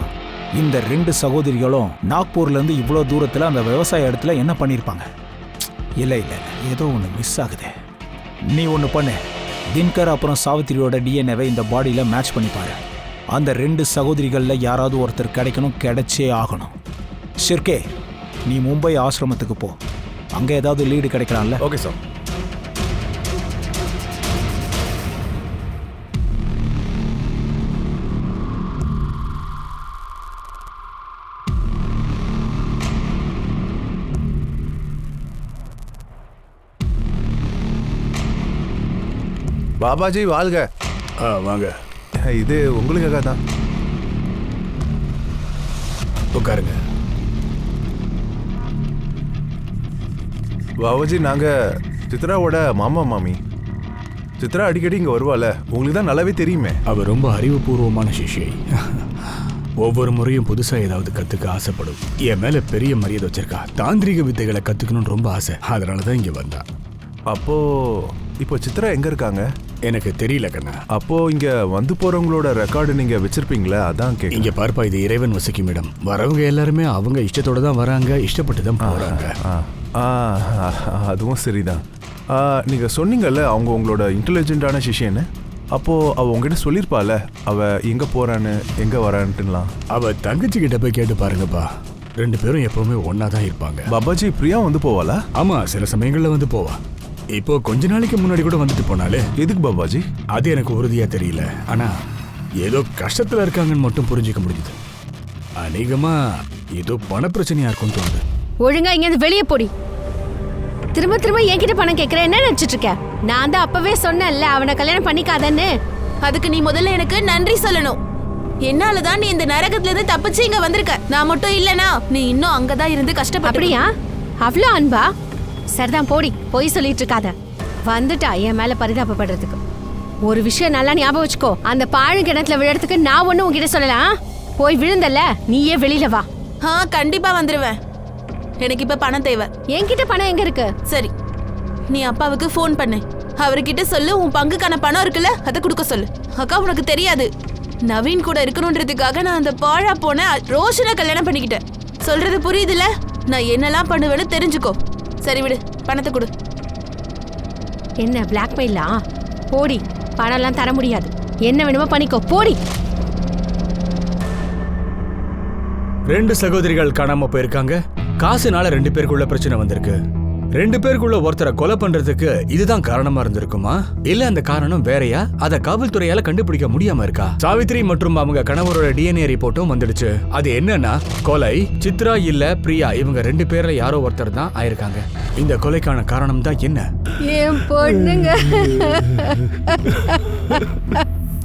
S7: இந்த 2 சகோதரிகளும் நாக்பூர்லேருந்து இவ்வளோ தூரத்தில் அந்த விவசாய இடத்துல என்ன பண்ணியிருப்பாங்க? இல்லை இல்லை, ஏதோ ஒன்று மிஸ் ஆகுது. நீ ஒன்று பண்ணு, தின்கர் அப்புறம் சாவித்திரியோட டிஎன்ஏவை இந்த பாடியில் மேட்ச் பண்ணி பாரு. அந்த 2 சகோதரிகளில் யாராவது ஒருத்தர் கிடைக்கணும், கிடைச்சே ஆகணும். ஷிர்கே, நீ மும்பை ஆசிரமத்துக்கு போ. அங்கே ஏதாவது லீடு கிடைக்கலாம்ல?
S6: Okay sir. பாபாஜி வாழ்க.
S1: வாங்க,
S6: இது உங்களுக்காக தான்.
S1: உட்காருங்க.
S6: பாபாஜி, நாங்க சித்ராவோட மாமா மாமி. சித்ரா அடிக்கடி இங்க வருவாள, உங்களுக்கு தான் நல்லாவே தெரியுமே.
S1: அவ ரொம்ப அறிவுபூர்வமான சிஷ்யை. ஒவ்வொரு முறையும் புதுசா ஏதாவது கத்துக்க ஆசைப்படும். என் மேல பெரிய மரியாதை வச்சிருக்கா. தாந்திரிக வித்தைகளை கத்துக்கணும்னு ரொம்ப ஆசை. அதனாலதான் இங்க வந்தா.
S6: அப்போ இப்போ சித்ரா எங்க இருக்காங்க?
S1: எனக்கு தெரியல கண்ணா.
S6: அப்போ இங்க வந்து போறவங்களோட ரெக்கார்டு நீங்க வச்சிருப்பீங்களா? அதான் கேட்க.
S1: இங்க பார்ப்பா, இது இறைவன் வசிக்கும் இடம். வரவங்க எல்லாருமே அவங்க இஷ்டத்தோட தான் வராங்க, இஷ்டப்பட்டு தான் போறாங்க.
S6: அதுவும் சரிதான். நீங்க சொன்னீங்கல்ல அவங்க உங்களோட இன்டெலிஜென்ட்டான சிஷ்யன்னு. அப்போ அவ உங்ககிட்ட சொல்லியிருப்பால அவ எங்க போறான்னு எங்க வரான்ட்டுலாம்.
S1: அவ தங்கச்சி கிட்ட போய் கேட்டு பாருங்கப்பா. 2 பேரும் எப்பவுமே ஒன்னா தான் இருப்பாங்க.
S6: பாபாஜி, பிரியா வந்து போவாளா?
S1: ஆமா, சில சமயங்கள்ல வந்து போவா. இப்போ கொஞ்ச நாளைக்கு முன்னாடி கூட வந்துட்டு போனாலே.
S6: எதுக்கு பாபாஜி?
S1: அது எனக்கு உறுதியா தெரியல. ஆனா ஏதோ கஷ்டத்துல இருக்காங்கன்னு மட்டும் புரிஞ்சுக்க முடியுது. அநேகமா ஏதோ பண பிரச்சனையா இருக்கும்னு தோணுது.
S3: ஒழுங்கா இங்க வெளியே போடி. திரும்ப திரும்ப என்கிட்ட பணம் கேட்கற, என்ன நினைச்சிட்டு இருக்க? நான் தான் அப்பவே சொன்னேன்ல அவனை கல்யாணம் பண்ணிக்காதன்னு.
S2: அதுக்கு நீ முதல்ல எனக்கு நன்றி சொல்லணும். என்னாலதான் நீ இந்த நரகத்துல இருந்து தப்பிச்சு இங்க வந்திருக்க. நான் மட்டும் இல்லனா நீ இன்னும் அங்கதான் இருந்து கஷ்டப்பட்டு.
S3: அப்படியா? அவ்வளோ அன்பா? சரிதான், போடி. பொய் சொல்லிட்டு இருக்காத. வந்துட்டா என் மேல பரிதாபப்படுறதுக்கு. ஒரு விஷயம் நல்லா ஞாபகம் வச்சுக்கோ, அந்த பாழு கிணத்துல விழறதுக்கு நான் ஒன்னும் உங்ககிட்ட சொல்லலாம். போய் விழுந்தல்ல, நீயே வெளியில வா.
S2: கண்டிப்பா வந்துருவேன். எனக்கு இப்ப பணம் தேவை.
S3: என்கிட்ட பணம் எங்க இருக்கு?
S2: சரி, நீ அப்பாவுக்கு ஃபோன் பண்ணு. அவர்கிட்ட சொல்லு உன் பங்குக்கான பணம் இருக்குல்ல, அதை கொடுக்க சொல்லு. அக்கா, உனக்கு தெரியாது, நவீன் கூட இருக்கணும்ன்றதுக்காக நான் அந்த பாழா போன ரோஷனை கல்யாணம் பண்ணிக்கிட்டேன். சொல்றது புரியுதுல? நான் என்னெல்லாம் பண்ணுவேன்னு தெரிஞ்சுக்கோ. சரி விடு, பணத்தை கொடு.
S3: என்ன பிளாக்மெயிலா? போடி, பணம்லாம் தர முடியாது. என்ன வேணுமோ பண்ணிக்கோ, போடி.
S1: 2 சகோதரிகள் காணாம போயிருக்காங்க. காசுனால 2 பேருக்குள்ள பிரச்சனை வந்திருக்கு. 2 பேருக்குள்ள ஒருத்தரை கொலை பண்றதுக்கு இதுதான் காரணமா இருந்திருக்குமா? இல்ல அந்த காரணம் வேறையா? அத காவல்துறையால கண்டுபிடிக்க முடியாம இருக்கா? சாவித்ரி மற்றும் அவங்க கணவரோட DNA ரிப்போர்ட்டும் வந்துடுச்சு. அது என்னன்னா, கொலை சித்ரா இல்ல பிரியா, இவங்க 2 பேர்ல யாரோ ஒருத்தர் தான் ஆயிருக்காங்க. இந்த கொலைக்கான காரணம் தான் என்ன?
S3: என் பொண்ணுங்க.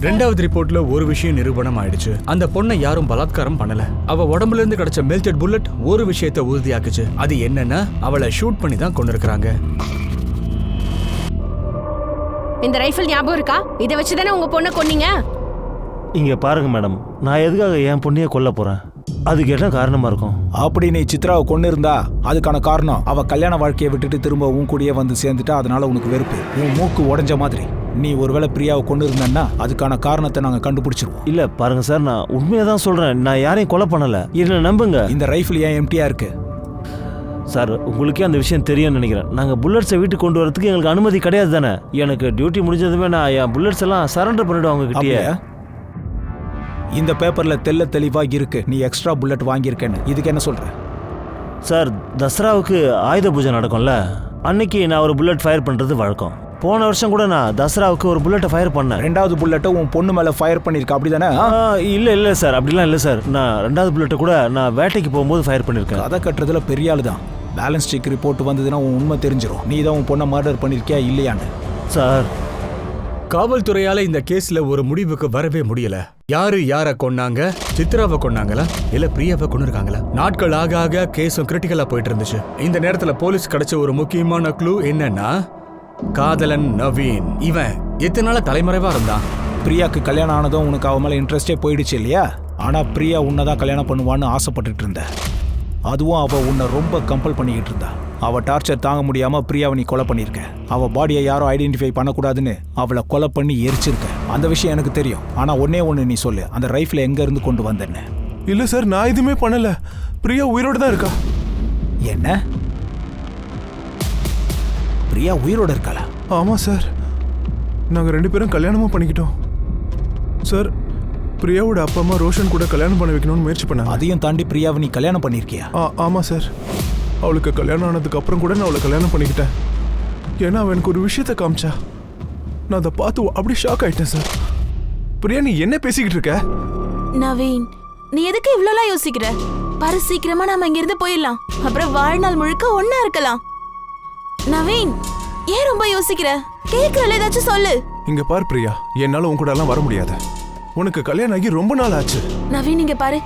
S1: 2வது ரிப்போர்ட்ல ஒரு விஷயம் நிரூபணம் ஆயிடுச்சு. அந்த பொண்ணை யாரும் பலாத்காரம் பண்ணல. அவ உடம்புல இருந்து கிடைச்ச மெல்டட் புல்லட் ஒரு விஷயத்தை உறுதியாக்குச்சு. அது என்னன்னா, அவளை ஷூட் பண்ணி தான் கொண்டிருக்காங்க.
S3: இந்த ரைஃபிள் ஞாபகம் இருக்கா? இதை வச்சுதானே உங்க பொண்ணை கொன்னீங்க?
S4: இங்க பாருங்க மேடம், நான் எதுக்காக என் பொண்ணையே கொல்ல போறேன்? அதுக்கு என்ன காரணமா இருக்கும்?
S7: அப்படி நீ சித்ராவை கொண்டு இருந்தா அதுக்கான காரணம் அவ கல்யாண வாழ்க்கையை விட்டுட்டு திரும்ப உன் கூடயே வந்து சேர்ந்துட்டா, அதனால உனக்கு வெறுப்பு. உன் மூக்கு உடைஞ்ச மாதிரி. நீ ஒருவேளை பிரியாவை கொண்டு இருந்தன்னா அதுக்கான காரணத்தை நாங்க கண்டுபிடிச்சிருவோம்.
S4: இல்ல பாருங்க சார், நான் உண்மையை தான் சொல்றேன். நான் யாரையும் கொலை பண்ணல. என்ன நம்புங்க.
S7: இந்த ரைஃபிள் ஏன் எம்டியா இருக்கு?
S4: சார், உங்களுக்கே அந்த விஷயம் தெரியும்னு நினைக்கிறேன். நாங்கள் புல்லட்ஸை வீட்டுக்கு கொண்டு வரதுக்கு எங்களுக்கு அனுமதி கிடையாது தானே. எனக்கு டியூட்டி முடிஞ்சதுமே நான் என் புல்லட்ஸ் எல்லாம் சரண்டர் பண்ணிவிடுவேன் அவங்க கிட்டே.
S7: இந்த பேப்பர்ல தெல்ல தெளிவா இருக்கு நீ எக்ஸ்ட்ரா புல்லட் வாங்கியிருக்கேன்னு. இதுக்கு என்ன சொல்ற?
S4: சார், தசராவுக்கு ஆயுத பூஜை நடக்கும்ல, அன்னைக்கு நான் ஒரு புல்லட் ஃபயர் பண்ணுறது வழக்கம். போன வருஷம் கூட நான் தசராவுக்கு ஒரு புல்லட்டை ஃபயர் பண்ணேன். 2வது
S7: புல்லட்டை உன் பொண்ணு மேலே ஃபயர் பண்ணியிருக்கா அப்படிதானே?
S4: இல்லை சார், அப்படிலாம் இல்லை சார். நான் 2வது புல்லட்டை கூட நான் வேட்டைக்கு போகும்போது ஃபயர் பண்ணியிருக்கேன்.
S7: கதை கட்டுறதுல பெரிய ஆளு தான். பேலன்ஸ் செக் ரிப்போர்ட் வந்ததுன்னா உன் உண்மை தெரிஞ்சிடும். நீ தான் உன் பொண்ணை மர்டர் பண்ணியிருக்கியா இல்லையான்னு.
S4: சார்,
S1: காவல்துறையால இந்த கேஸ்ல ஒரு முடிவுக்கு வரவே முடியல. யாரு யார கொன்னாங்க? சித்ராவை கொன்னாங்களா இல்ல பிரியாவை கொண்டிருக்காங்களா? நாட்கள் ஆக ஆக கேஸும் கிரிட்டிக்கலா போயிட்டு இருந்துச்சு. இந்த நேரத்துல போலீஸ் கிடைச்ச ஒரு முக்கியமான க்ளூ என்னன்னா, காதலன் நவீன். இவன் எத்தனை நாளா தலைமறைவா இருந்தான்.
S7: பிரியாக்கு கல்யாணம் ஆனதும் உனக்கு அவன் மேலே இன்ட்ரெஸ்டே போயிடுச்சு இல்லையா? ஆனால் பிரியா உன்னை தான் கல்யாணம் பண்ணுவான்னு ஆசைப்பட்டுட்டு இருந்த. அதுவும் அவள் உன்னை ரொம்ப கம்பல் பண்ணிக்கிட்டு இருந்தா. அவள் டார்ச்சர் தாங்க முடியாமல் பிரியாவை நீ கொலை பண்ணியிருக்க. அவள் பாடியை யாரும் ஐடென்டிஃபை பண்ணக்கூடாதுன்னு அவளை கொலை பண்ணி எரிச்சிருக்க. அந்த விஷயம் எனக்கு தெரியும். ஆனால் ஒன்று நீ சொல்லு, அந்த ரைஃபிளை எங்கேருந்து கொண்டு வந்தேன்னு.
S6: இல்லை சார், நான் எதுவுமே பண்ணல. பிரியா உயிரோடு தான் இருக்கா.
S7: என்ன? பிரியா உயிரோடு இருக்காளா?
S6: ஆமாம் சார், நாங்கள் 2 பேரும் கல்யாணமும் பண்ணிக்கிட்டோம் சார். பிரியாவோட அப்பா அம்மா ரோஷன் கூட கல்யாணம் பண்ண வைக்கணும்னு முயற்சி பண்ணாங்க.
S7: அதையும் தாண்டி பிரியாவை நீ கல்யாணம் பண்ணியிருக்கியா?
S6: ஆமாம் சார். அவளுக்கு கல்யாணம் ஆனதுக்கு அப்புறம் கூட நான் அவளை கல்யாணம் பண்ணிக்கிட்டேன். ஏன்னா அவன் எனக்கு ஒரு விஷயத்தை காமிச்சா. நான் அதை பார்த்து அப்படி ஷாக் ஆயிட்டேன் சார். பிரியா, நீ என்ன பேசிக்கிட்டு இருக்க?
S2: நவீன், நீ எதுக்கு இவ்வளோலாம் யோசிக்கிற? பாரு, சீக்கிரமா நாம இங்கிருந்து போயிடலாம். அப்புறம் வாழ்நாள் முழுக்க ஒன்னா இருக்கலாம். நவீன், ஏன் ரொம்ப யோசிக்கிற? கேட்கல, ஏதாச்சும் சொல்லு.
S6: இங்க பாரு பிரியா, என்னால உன் கூட எல்லாம் வர முடியாது. உனக்கு கல்யாணம் ஆகி ரொம்ப நாள் ஆச்சு.
S2: நவீன், இங்க பாரு,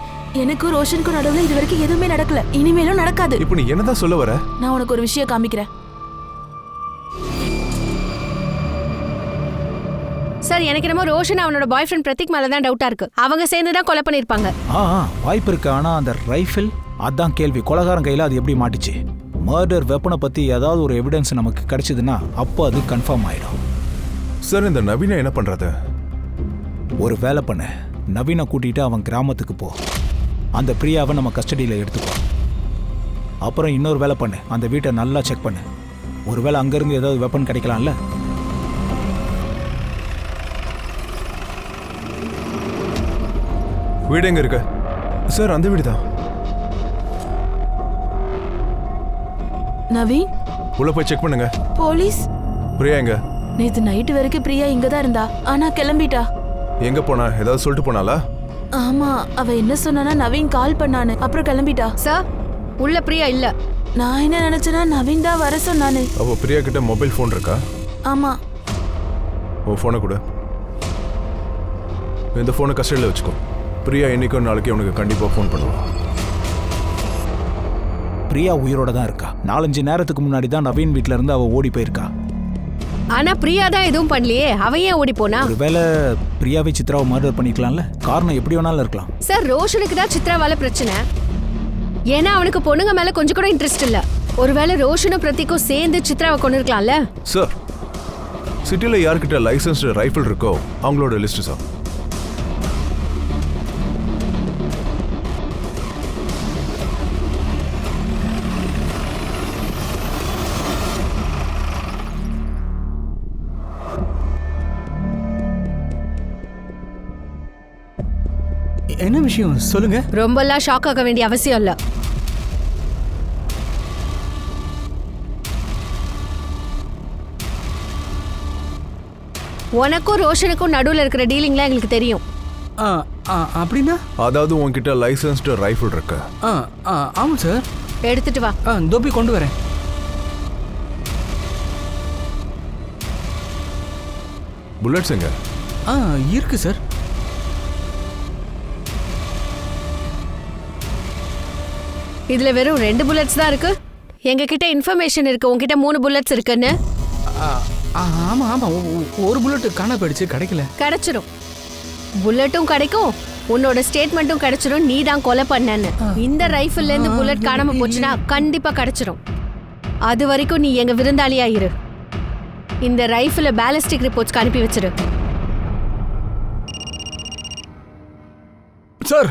S2: எனக்கும் ரோஷனுக்கும் நடுவுல இது வரைக்கும் எதுவுமே நடக்கல, இனிமேலும் நடக்காது.
S6: இப்போ நீ என்னதான் சொல்ல வர?
S2: நான் உனக்கு ஒரு விஷயம் காமிக்கிறேன்.
S3: சார், எனக்கு என்னமோ ரோஷன் அவனோட பாய் ஃப்ரெண்ட் பிரதீக் மேல தான் டவுட்டா இருக்கு. அவங்க சேர்ந்து தான் கொலை பண்ணிருப்பாங்க.
S7: வாய்ப்பு இருக்கு. ஆனா அந்த ரைஃபிள், அதான் கேள்வி. கொலைகாரன் கையில அது எப்படி மாட்டிச்சு? மர்டர் வெப்பனை பத்தி ஏதாவது ஒரு எவிடன்ஸ் நமக்கு கிடைச்சதுன்னா அப்போ அது கன்ஃபார்ம் ஆயிடும்.
S6: சார், இந்த நவீனை என்ன பண்றது?
S7: ஒரு வேலை பண்ண, நவீனை கூட்டிட்டு அவன் கிராமத்துக்கு போ. அந்த பிரியாவை நம்ம கஸ்டடியில் எடுத்துக்கோ. அப்புறம் இன்னொரு வேலை பண்ணு, அந்த வீட்டை நல்லா செக் பண்ணு. ஒருவேளை அங்கிருந்து ஏதாவது வெப்பன் கிடைக்கலாம்ல.
S6: வீடு எங்க இருக்கு? சார், அந்த வீடு தான்.
S2: நவீன்,
S6: உள்ள போய் செக் பண்ணுங்க.
S2: போலீஸ்?
S6: பிரியா எங்க?
S2: நேத்து நைட்டு வரைக்கும் பிரியா இங்க தான் இருந்தா, ஆனா கிளம்பிட்டா.
S6: எங்க போனா? ஏதாவது சொல்லிட்டு போனாலா?
S2: ஆமா, அவ என்ன சொன்னானா, நவீன் கால் பண்ணானு, அப்புறம் கிளம்பிட்டா.
S3: சார், உள்ள பிரியா இல்ல.
S2: நான் என்ன நினைச்சேன்னா நவீன் தான் வர சொன்னானு.
S6: அவ பிரியா கிட்ட மொபைல் ஃபோன் இருக்கா?
S2: ஆமா.
S6: உன் ஃபோனை கொடு. இந்த ஃபோனை கஸ்டடியில் வச்சுக்கோ. பிரியா இன்னைக்கோ நாளைக்கு உனக்கு கண்டிப்பா ஃபோன் பண்ணுவான்.
S7: பிரியா உயிரோட தான் இருக்கா. 4-5 நேரத்துக்கு முன்னாடி தான் நவீன் வீட்ல இருந்து அவ ஓடி போயிருக்கா.
S3: ஆனா பிரியா தான் எதுவும் பண்ணலையே, அவ ஏன் ஓடி போனா?
S7: ஒருவேளை பிரியாவை சித்ராவை மர்டர் பண்ணிக்கலாம்ல. காரணம் எப்படி வேணாலும் இருக்கலாம்.
S3: சார், ரோஷனுக்கு தான் சித்ராவால பிரச்சனை. ஏன்னா அவனுக்கு பொண்ணுங்க மேல கொஞ்சம் கூட இன்ட்ரெஸ்ட் இல்ல. ஒருவேளை ரோஷனும் பிரதீக்கும் சேர்ந்து சித்ராவை கொண்டு இருக்கலாம்ல.
S6: சார், சிட்டில யார்கிட்ட லைசன்ஸ்டு ரைஃபிள் இருக்கோ அவங்களோட லிஸ்ட் சார்.
S1: என்ன விஷயம் சொல்லுங்க.
S3: ரொம்பலாம் ஷாக் ஆக வேண்டிய அவசியம் இல்ல. உனக்கும் ரோஷனுக்கும் நடுவுல இருக்கிற டீலிங்லாம் எங்களுக்கு தெரியும்.
S1: அப்படின்னா?
S6: அதாவது உன்கிட்ட லைசன்ஸ்டு ரைஃபிள் இருக்கு?
S1: ஆமாம் சார்.
S3: எடுத்துட்டு வா.
S1: தோப்பி கொண்டு வரேன்.
S6: புல்லட்ஸ் எங்க?
S1: இருக்கு சார்.
S3: இதுல வெறும் 2 புல்லட்ஸ் தான் இருக்கு. எங்க கிட்ட இன்ஃபர்மேஷன் இருக்கு உங்ககிட்ட 3 புல்லட்ஸ் இருக்குன்னு.
S1: ஆமா ஆமா, ஒரு புல்லட் காண போயிடுச்சு, கிடைக்கல.
S3: கிடைச்சிரும். புல்லட்டும் கிடைக்கும், உன்னோட ஸ்டேட்மெண்ட்டும் கிடைச்சிரும் நீ தான் கொலை பண்ணன்னு. இந்த ரைஃபிள்ல இருந்து புல்லட் காணாம போச்சுன்னா கண்டிப்பா கிடைச்சிரும். அது வரைக்கும் நீ எங்க விருந்தாளியா இரு. இந்த ரைஃபிள பேலிஸ்டிக் ரிப்போர்ட்ஸ்க்கு அனுப்பி வச்சிரு.
S1: சார்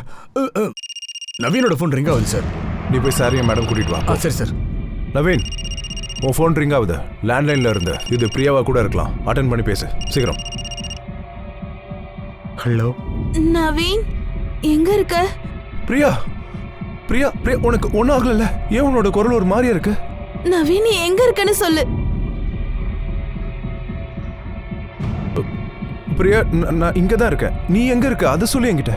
S1: நவீனோட ஃபோன் ரிங் ஆகுது சார்.
S6: நீ போய் சாரியா மேடம் கூட்டிட்டு வா.
S1: சரி சார்.
S6: நவீன், உன் ஃபோன் ரிங் ஆகுது. லேண்ட்லைன்ல இருந்து. இது பிரியாவா கூட இருக்கலாம். அட்டென்ட் பண்ணி பேசு சீக்கிரம்.
S1: ஹலோ
S2: நவீன், எங்க இருக்க?
S6: பிரியா பிரியா பிரியா, உனக்கு ஒன்றும் ஆகல? ஏன் உன்னோட குரல் ஒரு மாதிரியா இருக்கு?
S2: நவீன், நீ எங்க இருக்கன்னு சொல்லு.
S6: பிரியா, நான் இங்க தான் இருக்கேன். நீ எங்க இருக்க அதை சொல்லு என்கிட்ட.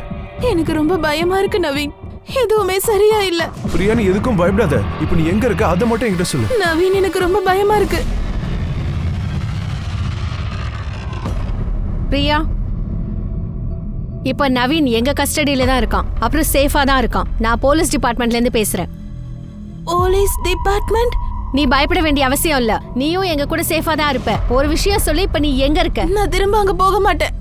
S2: எனக்கு ரொம்ப பயமா இருக்கு நவீன். எதுவுமே சரியா இல்ல.
S6: பிரியா, நீ எதுக்கும் பயப்படாத. இப்போ நீ எங்க இருக்க அதை மட்டும் என்கிட்ட சொல்லு.
S2: நவீன், எனக்கு ரொம்ப பயமா இருக்கு.
S3: பிரியா, இப்ப நவீன் எங்க கஸ்டடியில தான் இருக்கான். அப்புறம் சேஃபா தான் இருக்கான். நான் போலீஸ் டிபார்ட்மெண்ட்ல இருந்து பேசுறேன்.
S2: Police department?
S3: நீ பயப்பட வேண்டிய அவசியம் இல்ல. நீயும் எங்க கூட சேஃபா தான் இருப்ப. ஒரு விஷயம் சொல்லி, இப்ப நீ எங்க இருக்க?
S2: நான் திரும்ப அங்க போக மாட்டேன்.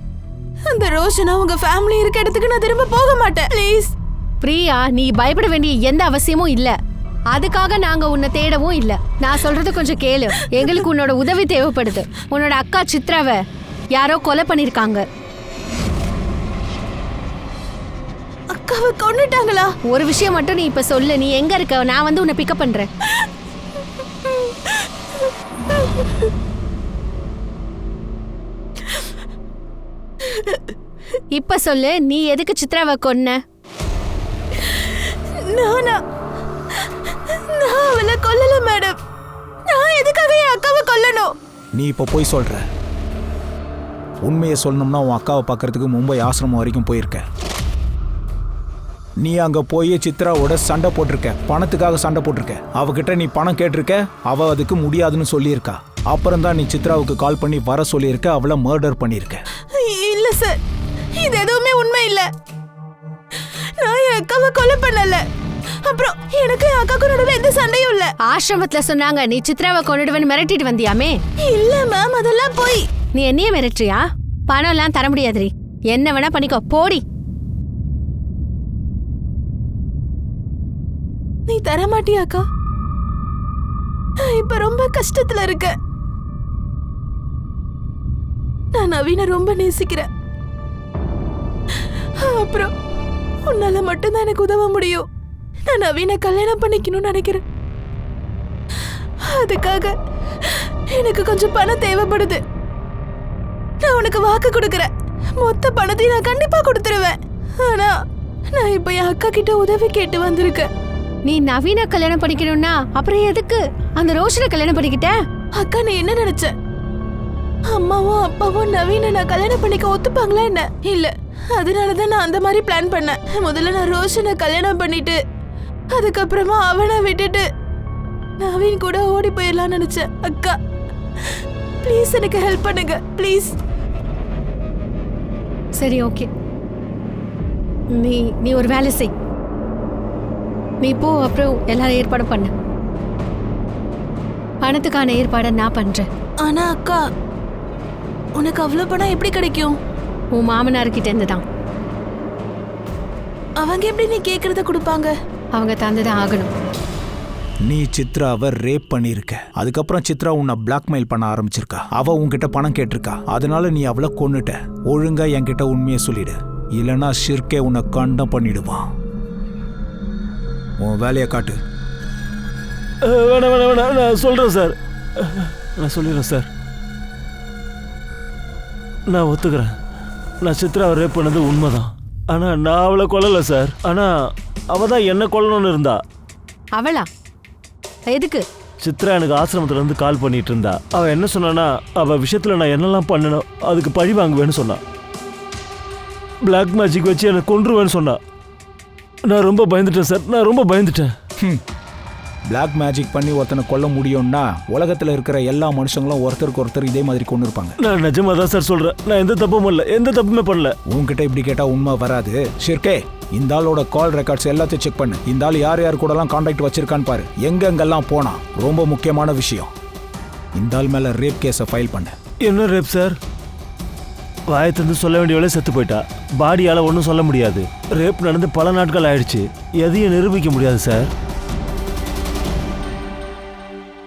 S2: அந்த ரோஷனா உங்க ஃபேமிலி இருக்க இடத்துக்கு நான் திரும்ப போக மாட்டேன். ப்ளீஸ்.
S3: பிரியா, நீ பயப்பட வேண்டிய எந்த அவசியமும் இல்ல. அதுக்காக நாங்க உன்னை தேடவும் இல்ல. நான் சொல்றது கொஞ்சம் கேளு. எங்களுக்கு உன்னோட உதவி தேவைப்படுது. உன்னோட அக்கா சித்ராவை யாரோ கொலை பண்ணிருக்காங்க.
S2: அக்காவை கொன்னுட்டாங்களா?
S3: ஒரு விஷயம் மட்டும் நீ இப்ப சொல்லு. நீ எங்க இருக்க? நான் வந்து உன்னை பிக்கப் பண்றேன். இப்ப சொல்லு, நீ எதுக்கு சித்ராவை கொன்ன?
S2: நான் அவளை கொல்லல மேடம். நான் எதுக்காக என் அக்காவை கொல்லணும்?
S7: நீ இப்போ போய் சொல்ற. உண்மையை சொல்லணும்னா உன் அக்காவை பார்க்கறதுக்கு மும்பை ஆசிரமம் வரைக்கும் போயிருக்க. நீ அங்க போய் சித்ராவோட சண்டை போட்டிருக்க. பணத்துக்காக சண்டை போட்டிருக்க. அவகிட்ட நீ பணம் கேட்டிருக்க. அவ அதுக்கு முடியாதுன்னு சொல்லியிருக்கா. அப்புறம் தான் நீ சித்ராவுக்கு கால் பண்ணி வர சொல்லியிருக்க. அவளை மர்டர் பண்ணியிருக்க.
S2: இல்ல சார், இது எதுவுமே உண்மை இல்ல. நான் என் அக்காவை கொலை பண்ணல. அப்புறம் எனக்கு என் அக்காவுக்கு நடுவில் எந்த சண்டையும் இல்ல.
S3: ஆசிரமத்துல சொன்னாங்க நீ சித்ராவை கொன்னுடுவேன்னு மிரட்டிட்டு வந்தியாமே.
S2: இல்ல மேம், அதெல்லாம் போய்.
S3: நீ என்னையே மிரட்டுறியா? பணம் எல்லாம் தர முடியாதுரி. என்ன வேணா பண்ணிக்கோ, போடி.
S2: நீ தர மாட்டியாக்கா? இப்ப ரொம்ப கஷ்டத்துல இருக்க. நான் நவீனை ரொம்ப நேசிக்கிறேன். அப்புறம் உன்னால மட்டும்தான் எனக்கு உதவ முடியும். நான் நவீனை கல்யாணம் பண்ணிக்கணும்னு நினைக்கிறேன். அதுக்காக எனக்கு கொஞ்சம் பணம் தேவைப்படுது. நான் உனக்கு வாக்கு கொடுக்கறேன். மொத்த பணத்தையும் நான் கண்டிப்பா கொடுத்துருவேன். ஆனா நான் இப்ப என் அக்கா கிட்ட உதவி கேட்டு வந்திருக்கேன்.
S3: நீ நவீன கல்யாணம் பண்ணிக்கணும்னா அப்புறம் எதுக்கு அந்த ரோஷனை கல்யாணம் பண்ணிக்கிட்ட?
S2: அக்கா, நீ என்ன நினைச்ச? அம்மாவும் அப்பாவும் நவீன நான் கல்யாணம் பண்ணிக்க ஒத்துப்பாங்களா என்ன? இல்ல. அதனாலதான் நான் அந்த மாதிரி பிளான் பண்ணேன். முதல்ல நான் ரோஷனை கல்யாணம் பண்ணிட்டு அதுக்கப்புறமா அவனை விட்டுட்டு நவீன் கூட ஓடி போயிடலாம்னு நினைச்சேன். அக்கா, ப்ளீஸ் எனக்கு ஹெல்ப் பண்ணுங்க ப்ளீஸ்.
S3: சரி, ஓகே. நீ ஒரு வேலை செய். நீ போ, அப்புறம் எல்லாரும் ஏற்பாடு பண்ணு. பணத்துக்கான ஏற்பாடை நான் பண்றேன்.
S2: ஆனா அக்கா, உனக்கு அவ்வளவு பணம் எப்படி கிடைக்கும்?
S3: உன் மாமனார்கிட்ட இருந்து தான்.
S2: அவங்க எப்படி நீ கேக்குறத கொடுப்பாங்க?
S3: அவங்க தந்துதான் ஆகணும்.
S7: நீ சித்ராவை ரேப் பண்ணியிருக்க. அதுக்கப்புறம் சித்ரா உன்னை பிளாக்மெயில் பண்ண ஆரம்பிச்சிருக்கா. அவ உன்கிட்ட பணம் கேட்டிருக்கா. அதனால நீ அவளை கொன்னுட்ட. ஒழுங்கா என்கிட்ட உண்மையை சொல்லிடு. இல்லைன்னா ஷிர்கே உன்னை கண்டம் பண்ணிடுவான். உன் வேலையை காட்டு.
S4: வேணாம் வேணாம் வேணாம், நான் சொல்கிறேன் சார். நான் சொல்லிடுறேன் சார். நான் ஒத்துக்கிறேன். நான் சித்ராவை ரேப் பண்ணது உண்மைதான். ஆனால் நான் அவளை கொல்லலை சார். ஆனால் அவள் தான் என்ன கொல்லணும்னு இருந்தா.
S3: அவளா? எதுக்கு?
S4: சித்ரா எனக்கு ஆசிரமத்துலேருந்து கால் பண்ணிட்டு இருந்தா. அவள் என்ன சொன்னான்னா, அவள் விஷயத்தில் நான் என்னெல்லாம் பண்ணணும் அதுக்கு பழி வாங்குவேன்னு சொன்னான். பிளாக் மேஜிக் வச்சு என்னை கொன்றுவேன்னு சொன்னா. நான் ரொம்ப பயந்துட்டேன் சார். நான் ரொம்ப பயந்துட்டேன்.
S7: பிளாக் மேஜிக் பண்ணி ஒருத்தனை கொல்ல முடியும்னா உலகத்தில் இருக்கிற எல்லா மனுஷங்களும் ஒருத்தருக்கு ஒருத்தர் இதே மாதிரி கொண்டு இருப்பாங்க.
S4: நான் நிஜமா தான் சார் சொல்கிறேன். நான் எந்த தப்பும் பண்ணல, எந்த தப்புமே பண்ணல.
S7: உன்கிட்ட இப்படி கேட்டால் உண்மை வராது. ஷிர்கே, இந்த ஆளோட கால் ரெக்கார்ட்ஸ் எல்லாத்தையும் செக் பண்ணு. இந்த ஆள் யார் யார் கூடலாம் கான்டாக்ட் வச்சிருக்கான்னு பாரு. எங்கெங்கெல்லாம் போனா. ரொம்ப முக்கியமான விஷயம், இந்த ஆள் மேலே ரேப் கேஸை ஃபைல் பண்ணு.
S4: என்ன ரேப் சார்? வாயத்திலிருந்து சொல்ல வேண்டியவளே செத்து போயிட்டா. பாடியால் ஒன்றும் சொல்ல முடியாது. ரேப் நடந்து பல நாட்கள் ஆயிடுச்சு. எதையும் நிரூபிக்க முடியாது சார்.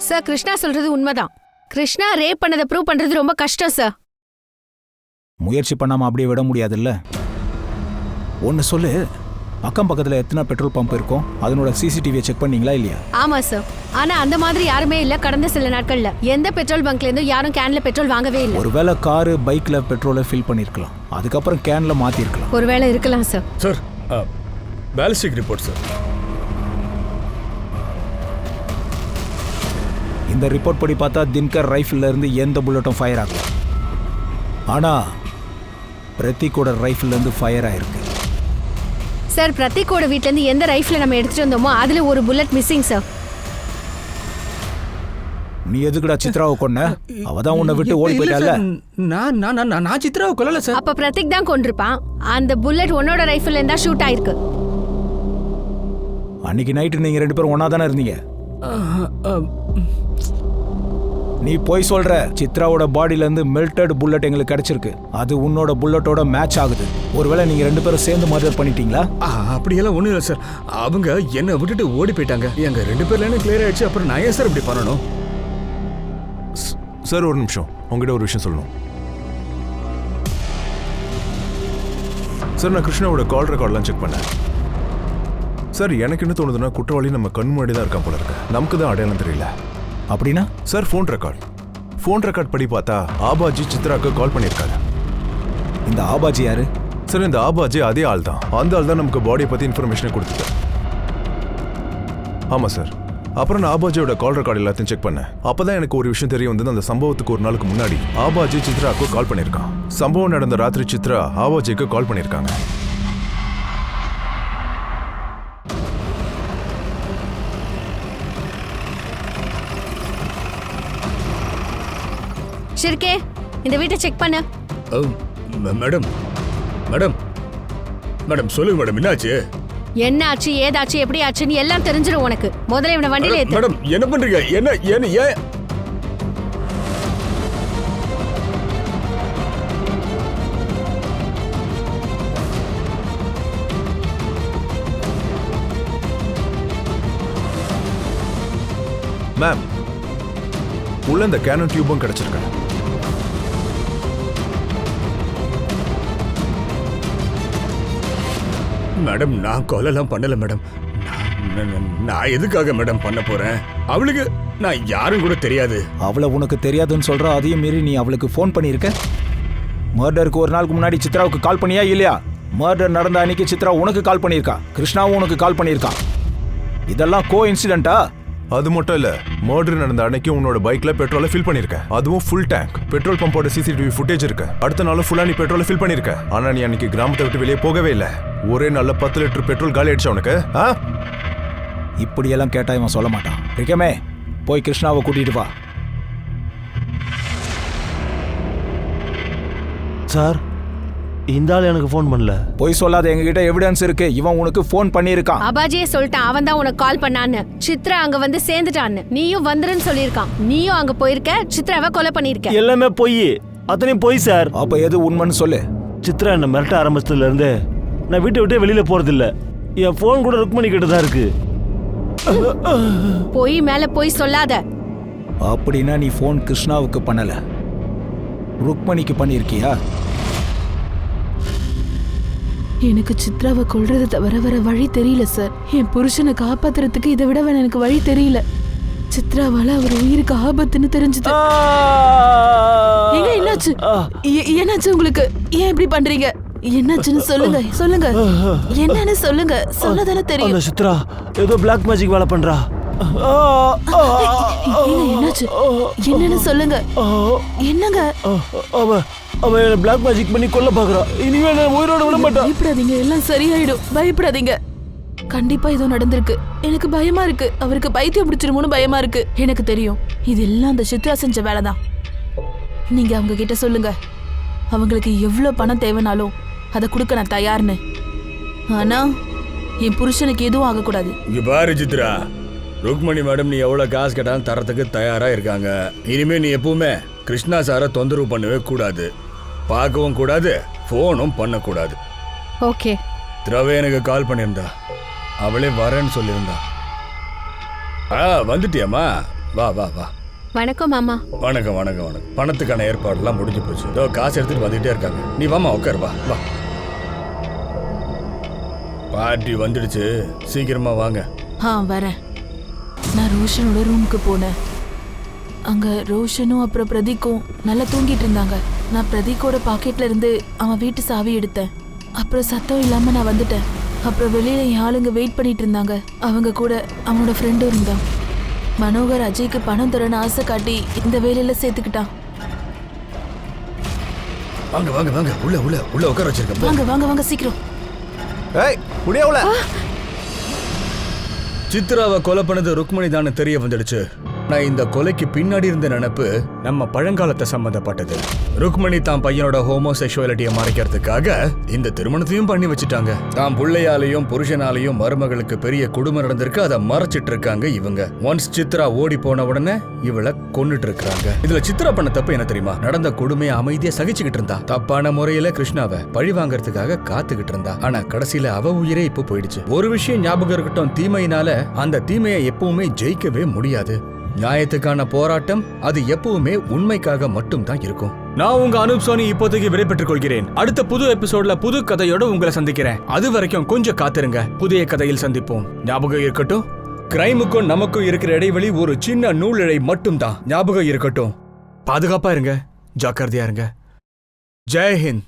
S3: சார் கிருஷ்ணா சொல்றது உண்மைதான். கிருஷ்ணா ரேப் பண்ணதை ப்ரூவ் பண்றது ரொம்ப கஷ்டம் சார்.
S7: முயற்சி பண்ணாம அப்படியே விட முடியாதுல்ல. ஒன்னு சொல்லு, அக்கம் பக்கத்துல எத்தனை பெட்ரோல் பம்ப் இருக்கும்? அதனோட சிசிடிவியை செக் பண்ணீங்களா இல்லையா?
S3: ஆமா சார். ஆனா அந்த மாதிரி யாருமே இல்ல. கடந்த சில நாட்கள்ல எந்த பெட்ரோல் பங்க்ல இருந்தும் யாரும் கேன்ல பெட்ரோல் வாங்கவே இல்ல.
S7: ஒருவேளை காரு பைக்ல பெட்ரோலை ஃபில் பண்ணிருக்கலாம், அதுக்கப்புறம் கேன்ல மாத்தி இருக்கலாம்.
S3: ஒருவேளை இருக்கலாம் sir.
S1: Sir ballistic report sir.
S7: இந்த ரிப்போர்ட் படி பார்த்தா தின்கர் ரைஃபிள்ல இருந்து எந்த புல்லட்டும் ஃபயர் ஆகல. ஆனா பிரதீக்கோட ரைஃபிள்ல இருந்து ஃபயர் ஆயிருக்கு.
S3: சார் பிரதீக்கோட வீட்ல இருந்து எந்த ரைஃபிளை நம்ம எடுத்துட்டு வந்தோமோ அதுல ஒரு புல்லட் மிஸ்ஸிங் சார்.
S7: நீ எதுக்குடா சித்ராவை கொன்ன? அவதான் உன்னை விட்டு ஓடி போயிட்டால.
S1: நான் சித்ராவை கொல்லல சார்.
S3: அப்ப பிரதீக் தான் கொண்டிருப்பான். அந்த புல்லட் உன்னோட ரைஃபிள்ல இருந்தா ஷூட் ஆயிருக்கு.
S7: அன்னைக்கு நைட்டு நீங்க 2 பேரும் ஒன்னா தானே இருந்தீங்க. நீ போய் சொல்ற. சித்ராவோட பாடியில இருந்து மெல்டட் புல்லட் எங்களுக்கு கிடைச்சிருக்கு. அது உன்னோட புல்லட்டோட மேட்ச் ஆகுது. ஒருவேளை நீங்க 2 பேரும் சேர்ந்து மர்டர் பண்ணிட்டீங்களா?
S1: அப்படியெல்லாம் ஒண்ணும் இல்லை சார். அவங்க என்ன விட்டுட்டு ஓடி போயிட்டாங்க. எங்க 2 பேர்ல கிளியர் ஆயிடுச்சு. அப்புறம் நான் ஏன் சார் இப்படி பண்ணணும்?
S6: சார் ஒரு நிமிஷம், உங்ககிட்ட ஒரு விஷயம் சொல்லணும் சார். நான் கிருஷ்ணாவோட கால் ரெக்கார்ட்லாம் செக் பண்ணேன் சார். எனக்கு என்ன தோணுதுன்னா குற்றவாளி நம்ம கண் முன்னாடி தான் இருக்கான் போல இருக்கு. நமக்கு தான் அடையாளம் தெரியல.
S7: அப்படின்னா
S6: சார் ஃபோன் ரெக்கார்ட் படி பார்த்தா ஆபாஜி சித்ராக்கு கால் பண்ணியிருக்காரு.
S7: இந்த ஆபாஜி யாரு
S6: சார்? இந்த ஆபாஜி அதே ஆள் தான். அந்த ஆள் தான் நமக்கு பாடியை பத்தி இன்ஃபர்மேஷனை கொடுத்துட்டார். ஆமா சார். அப்புறம் நான் ஆபாஜியோட கால் ரெக்கார்ட் எல்லாத்தையும் செக் பண்ணேன். அப்பதான் எனக்கு ஒரு விஷயம் தெரிய வந்தது. அந்த சம்பவத்துக்கு ஒரு நாளுக்கு முன்னாடி ஆபாஜி சித்ராக்கு கால் பண்ணியிருக்கான். சம்பவம் நடந்த ராத்திரி சித்ரா ஆபாஜிக்கு கால் பண்ணியிருக்காங்க.
S3: ஷிர்கே, இந்த வீட்டை செக் பண்ணு.
S1: மேடம் மேடம் மேடம் சொல்லுங்க மேடம், என்னாச்சு?
S3: என்ன ஆச்சு, ஏதாச்சு, எப்படி ஆச்சுன்னு எல்லாம் தெரிஞ்சிடும் உனக்கு. முதல்ல இவனை வண்டியில ஏத்து.
S1: மேடம் என்ன பண்றீங்க? என்ன என்ன ஏன்?
S6: மேம், உள்ள இந்த கேனன் டியூபும் கிடைச்சிருக்கு.
S1: மேடம் நான் கொலைலாம் பண்ணல மேடம். நான் எதுக்காக மேடம் பண்ண போறேன்? அவளுக்கு நான் யாரும் கூட தெரியாது.
S7: அவளை உனக்கு தெரியாதுன்னு சொல்ற, அதையும் மீறி நீ அவளுக்கு ஃபோன் பண்ணியிருக்க. மர்டருக்கு ஒரு நாளுக்கு முன்னாடி சித்ராவுக்கு கால் பண்ணியா இல்லையா? மர்டர் நடந்த அன்னைக்கு சித்ரா உனக்கு கால் பண்ணியிருக்கா, கிருஷ்ணாவும் உனக்கு கால் பண்ணியிருக்கான். இதெல்லாம் கோ இன்சிடென்ட்டா?
S6: அது மட்டும் இல்ல, மர்டர் நடந்த அன்னைக்கு உன்னோட பைக்ல பெட்ரோலை ஃபில் பண்ணிருக்க. அதுவும் ஃபுல் டேங்க். பெட்ரோல் பம்போட சிசிடிவி ஃபுட்டேஜ் இருக்கு. அடுத்த நாளும் ஃபுல்லா நீ பெட்ரோலை ஃபில் பண்ணிருக்க. ஆனா நீ அன்னைக்கு கிராமத்தை விட்டு வெளியே போகவே இல்லை. ஒரே நாள்ல 10 லிட்டர் பெட்ரோல் காலி ஆயிடுச்சு உனக்கு.
S7: இப்படியெல்லாம் கேட்டா இவன் சொல்ல மாட்டான். இருக்கமே, போய் கிருஷ்ணாவை கூட்டிட்டு வா.
S4: சார், இந்த ஆள் எனக்கு ஃபோன் பண்ணல.
S7: போய் சொல்லாத, எங்ககிட்ட எவிடன்ஸ் இருக்கு. இவன் உனக்கு ஃபோன் பண்ணியிருக்கான்.
S3: அபாஜியே சொல்லிட்டான், அவன் தான் உனக்கு கால் பண்ணான்னு. சித்ரா அங்க வந்து சேர்ந்துட்டான்னு. நீயும் வந்துருன்னு சொல்லியிருக்கான். நீயும் அங்க போயிருக்க, சித்ராவை கொலை பண்ணிருக்க.
S4: எல்லாமே பொய். அத்தனையும் பொய் சார்.
S7: அப்ப எது உண்மைன்னு சொல்லு.
S4: சித்ரா என்ன மிரட்ட ஆரம்பிச்சதுல இருந்து நான் வீட்டை விட்டே வெளியில போறது இல்ல. என் போன் கூட ருக்மணி கிட்ட தான் இருக்கு.
S3: பொய் மேல பொய் சொல்லாத.
S7: அப்படின்னா நீ ஃபோன் கிருஷ்ணாவுக்கு பண்ணல, ருக்மணிக்கு பண்ணிருக்கியா?
S2: எனக்கு சித்ராவை கொல்றது தவிர வேற வழி தெரியல சார். என் புருஷனை காப்பாத்துறதுக்கு இதை விட வேற எனக்கு வழி தெரியல. சித்ராவால அவர் உயிருக்கு ஆபத்துன்னு தெரிஞ்சது. என்னாச்சு? என்னாச்சு உங்களுக்கு? ஏன் இப்படி பண்றீங்க? என்னாச்சுன்னு சொல்லுங்க, சொல்லுங்க. என்னன்னு சொல்லுங்க, சொல்லதானே தெரியும்.
S4: அந்த சித்ரா ஏதோ பிளாக் மேஜிக் வேலை பண்றா.
S2: என்னாச்சு? என்னன்னு சொல்லுங்க. என்னங்க?
S4: அவ பிளாக் மேஜிக் பண்ணி கொல்ல பாக்குறா. இனிமே நான் உயிரோட விட மாட்டேன்.
S2: பயப்படாதீங்க, எல்லாம் சரியாயிடும். பயப்படாதீங்க. கண்டிப்பா ஏதோ நடந்திருக்கு. எனக்கு பயமா இருக்கு. அவருக்கு பைத்தியம் பிடிச்சிருமோன்னு பயமா இருக்கு. எனக்கு தெரியும் இது எல்லாம் அந்த சித்ரா செஞ்ச வேலைதான். நீங்க அவங்க கிட்ட சொல்லுங்க, அவங்களுக்கு எவ்வளவு பணம் தேவைனாலும் அதை கொடுக்க நான் தயார்னு. ஆனா என் புருஷனுக்கு எதுவும் ஆகக்கூடாது.
S1: இங்க பாரு சித்ரா, ருக்மணி மேடம் நீ எவ்வளவு காசு கேட்டாலும் தரத்துக்கு தயாரா இருக்காங்க. இனிமே நீ எப்பவுமே கிருஷ்ணா சாரை தொந்தரவு பண்ணவே கூடாது. பார்க்கவும் கூடாது, ஃபோனும் பண்ணக்கூடாது.
S3: ஓகே.
S1: திரவே எனக்கு கால் பண்ணியிருந்தா, அவளே வரேன்னு சொல்லியிருந்தா. வந்துட்டியாம்மா? வா வா வா.
S3: வணக்கம் மாமா.
S1: வணக்கம் வணக்கம் வணக்கம். பணத்துக்கான ஏற்பாடுலாம் முடிஞ்சு போச்சு. இதோ காசு எடுத்துட்டு வந்துட்டே இருக்காங்க. நீ வாமா, உட்கார், வா வா. பார்ட்டி வந்துடுச்சு, சீக்கிரமா வாங்க.
S2: வரேன். நான் ரோஷனோட ரூமுக்கு போனேன். அங்க ரோஷனும் அப்புறம் பிரதீக்கும் நல்லா தூங்கிட்டு இருந்தாங்க. நான் பிரதீக்கோட பாக்கெட்ல இருந்து அவன் வீட்டு சாவி எடுத்தேன். அப்புறம் சத்தம் இல்லாம நான் வந்துட்டேன். அப்புறம் வெளியில என் ஆளுங்க வெயிட் பண்ணிட்டு இருந்தாங்க. அவங்க கூட அவனோட ஃப்ரெண்டும் இருந்தான். மனோகர் அஜய்க்கு பணம் தரன்னு ஆசை காட்டி இந்த வேலையில சேர்த்துக்கிட்டான்.
S1: வாங்க வாங்க வாங்க, உள்ள உள்ள உள்ள உட்கார வச்சிருக்கேன்.
S2: வாங்க வாங்க வாங்க சீக்கிரம்.
S6: ஏய் முடியல.
S1: சித்ராவை கொலை பண்ணது ருக்மணி தான் தெரிய வந்துடுச்சு. நான் இந்த கொலைக்கு பின்னாடி இருந்த நினைப்பு நம்ம பழங்காலத்தை சம்பந்தப்பட்டது. ருக்மணி தான் பையனோட ஹோமோசெக்சுவாலிட்டியை மறைக்கிறதுக்காக இந்த திருமணத்தையும் பண்ணி வச்சுட்டாங்க. தான் பிள்ளையாலையும் புருஷனாலையும் மருமகளுக்கு பெரிய குடும்பம் நடந்திருக்கு, அதை மறைச்சிட்டு இருக்காங்க இவங்க. ஒன்ஸ் சித்ரா ஓடி போன உடனே இவளை கொன்னுட்டு இருக்காங்க. இதுல சித்ரா பண்ண தப்பு என்ன தெரியுமா? நடந்த கொடுமையை அமைதியா சகிச்சுக்கிட்டு இருந்தா. தப்பான முறையில கிருஷ்ணாவை பழி வாங்கறதுக்காக காத்துக்கிட்டு இருந்தா. ஆனா கடைசியில அவ உயிரே இப்ப போயிடுச்சு. ஒரு விஷயம் ஞாபகம் இருக்கட்டும், தீமையினால அந்த தீமையை எப்பவுமே ஜெயிக்கவே முடியாது. நியாயத்துக்கான போராட்டம் அது எப்பவுமே உண்மைக்காக மட்டும் தான் இருக்கும். நான் உங்க அனூப் சோனி இப்போதைக்கு விடைபெற்றுக் கொள்கிறேன். அடுத்த புது எபிசோட்ல புது கதையோட உங்களை சந்திக்கிறேன். அது வரைக்கும் கொஞ்சம் காத்திருங்க, புதிய கதையில் சந்திப்போம். ஞாபகம் இருக்கட்டும், கிரைமுக்கும் நமக்கும் இருக்கிற இடைவெளி ஒரு சின்ன நூலிழை மட்டும் தான். ஞாபகம் இருக்கட்டும். பாதுகாப்பா இருங்க, ஜாக்கிரதையா இருங்க. ஜெய் ஹிந்த்.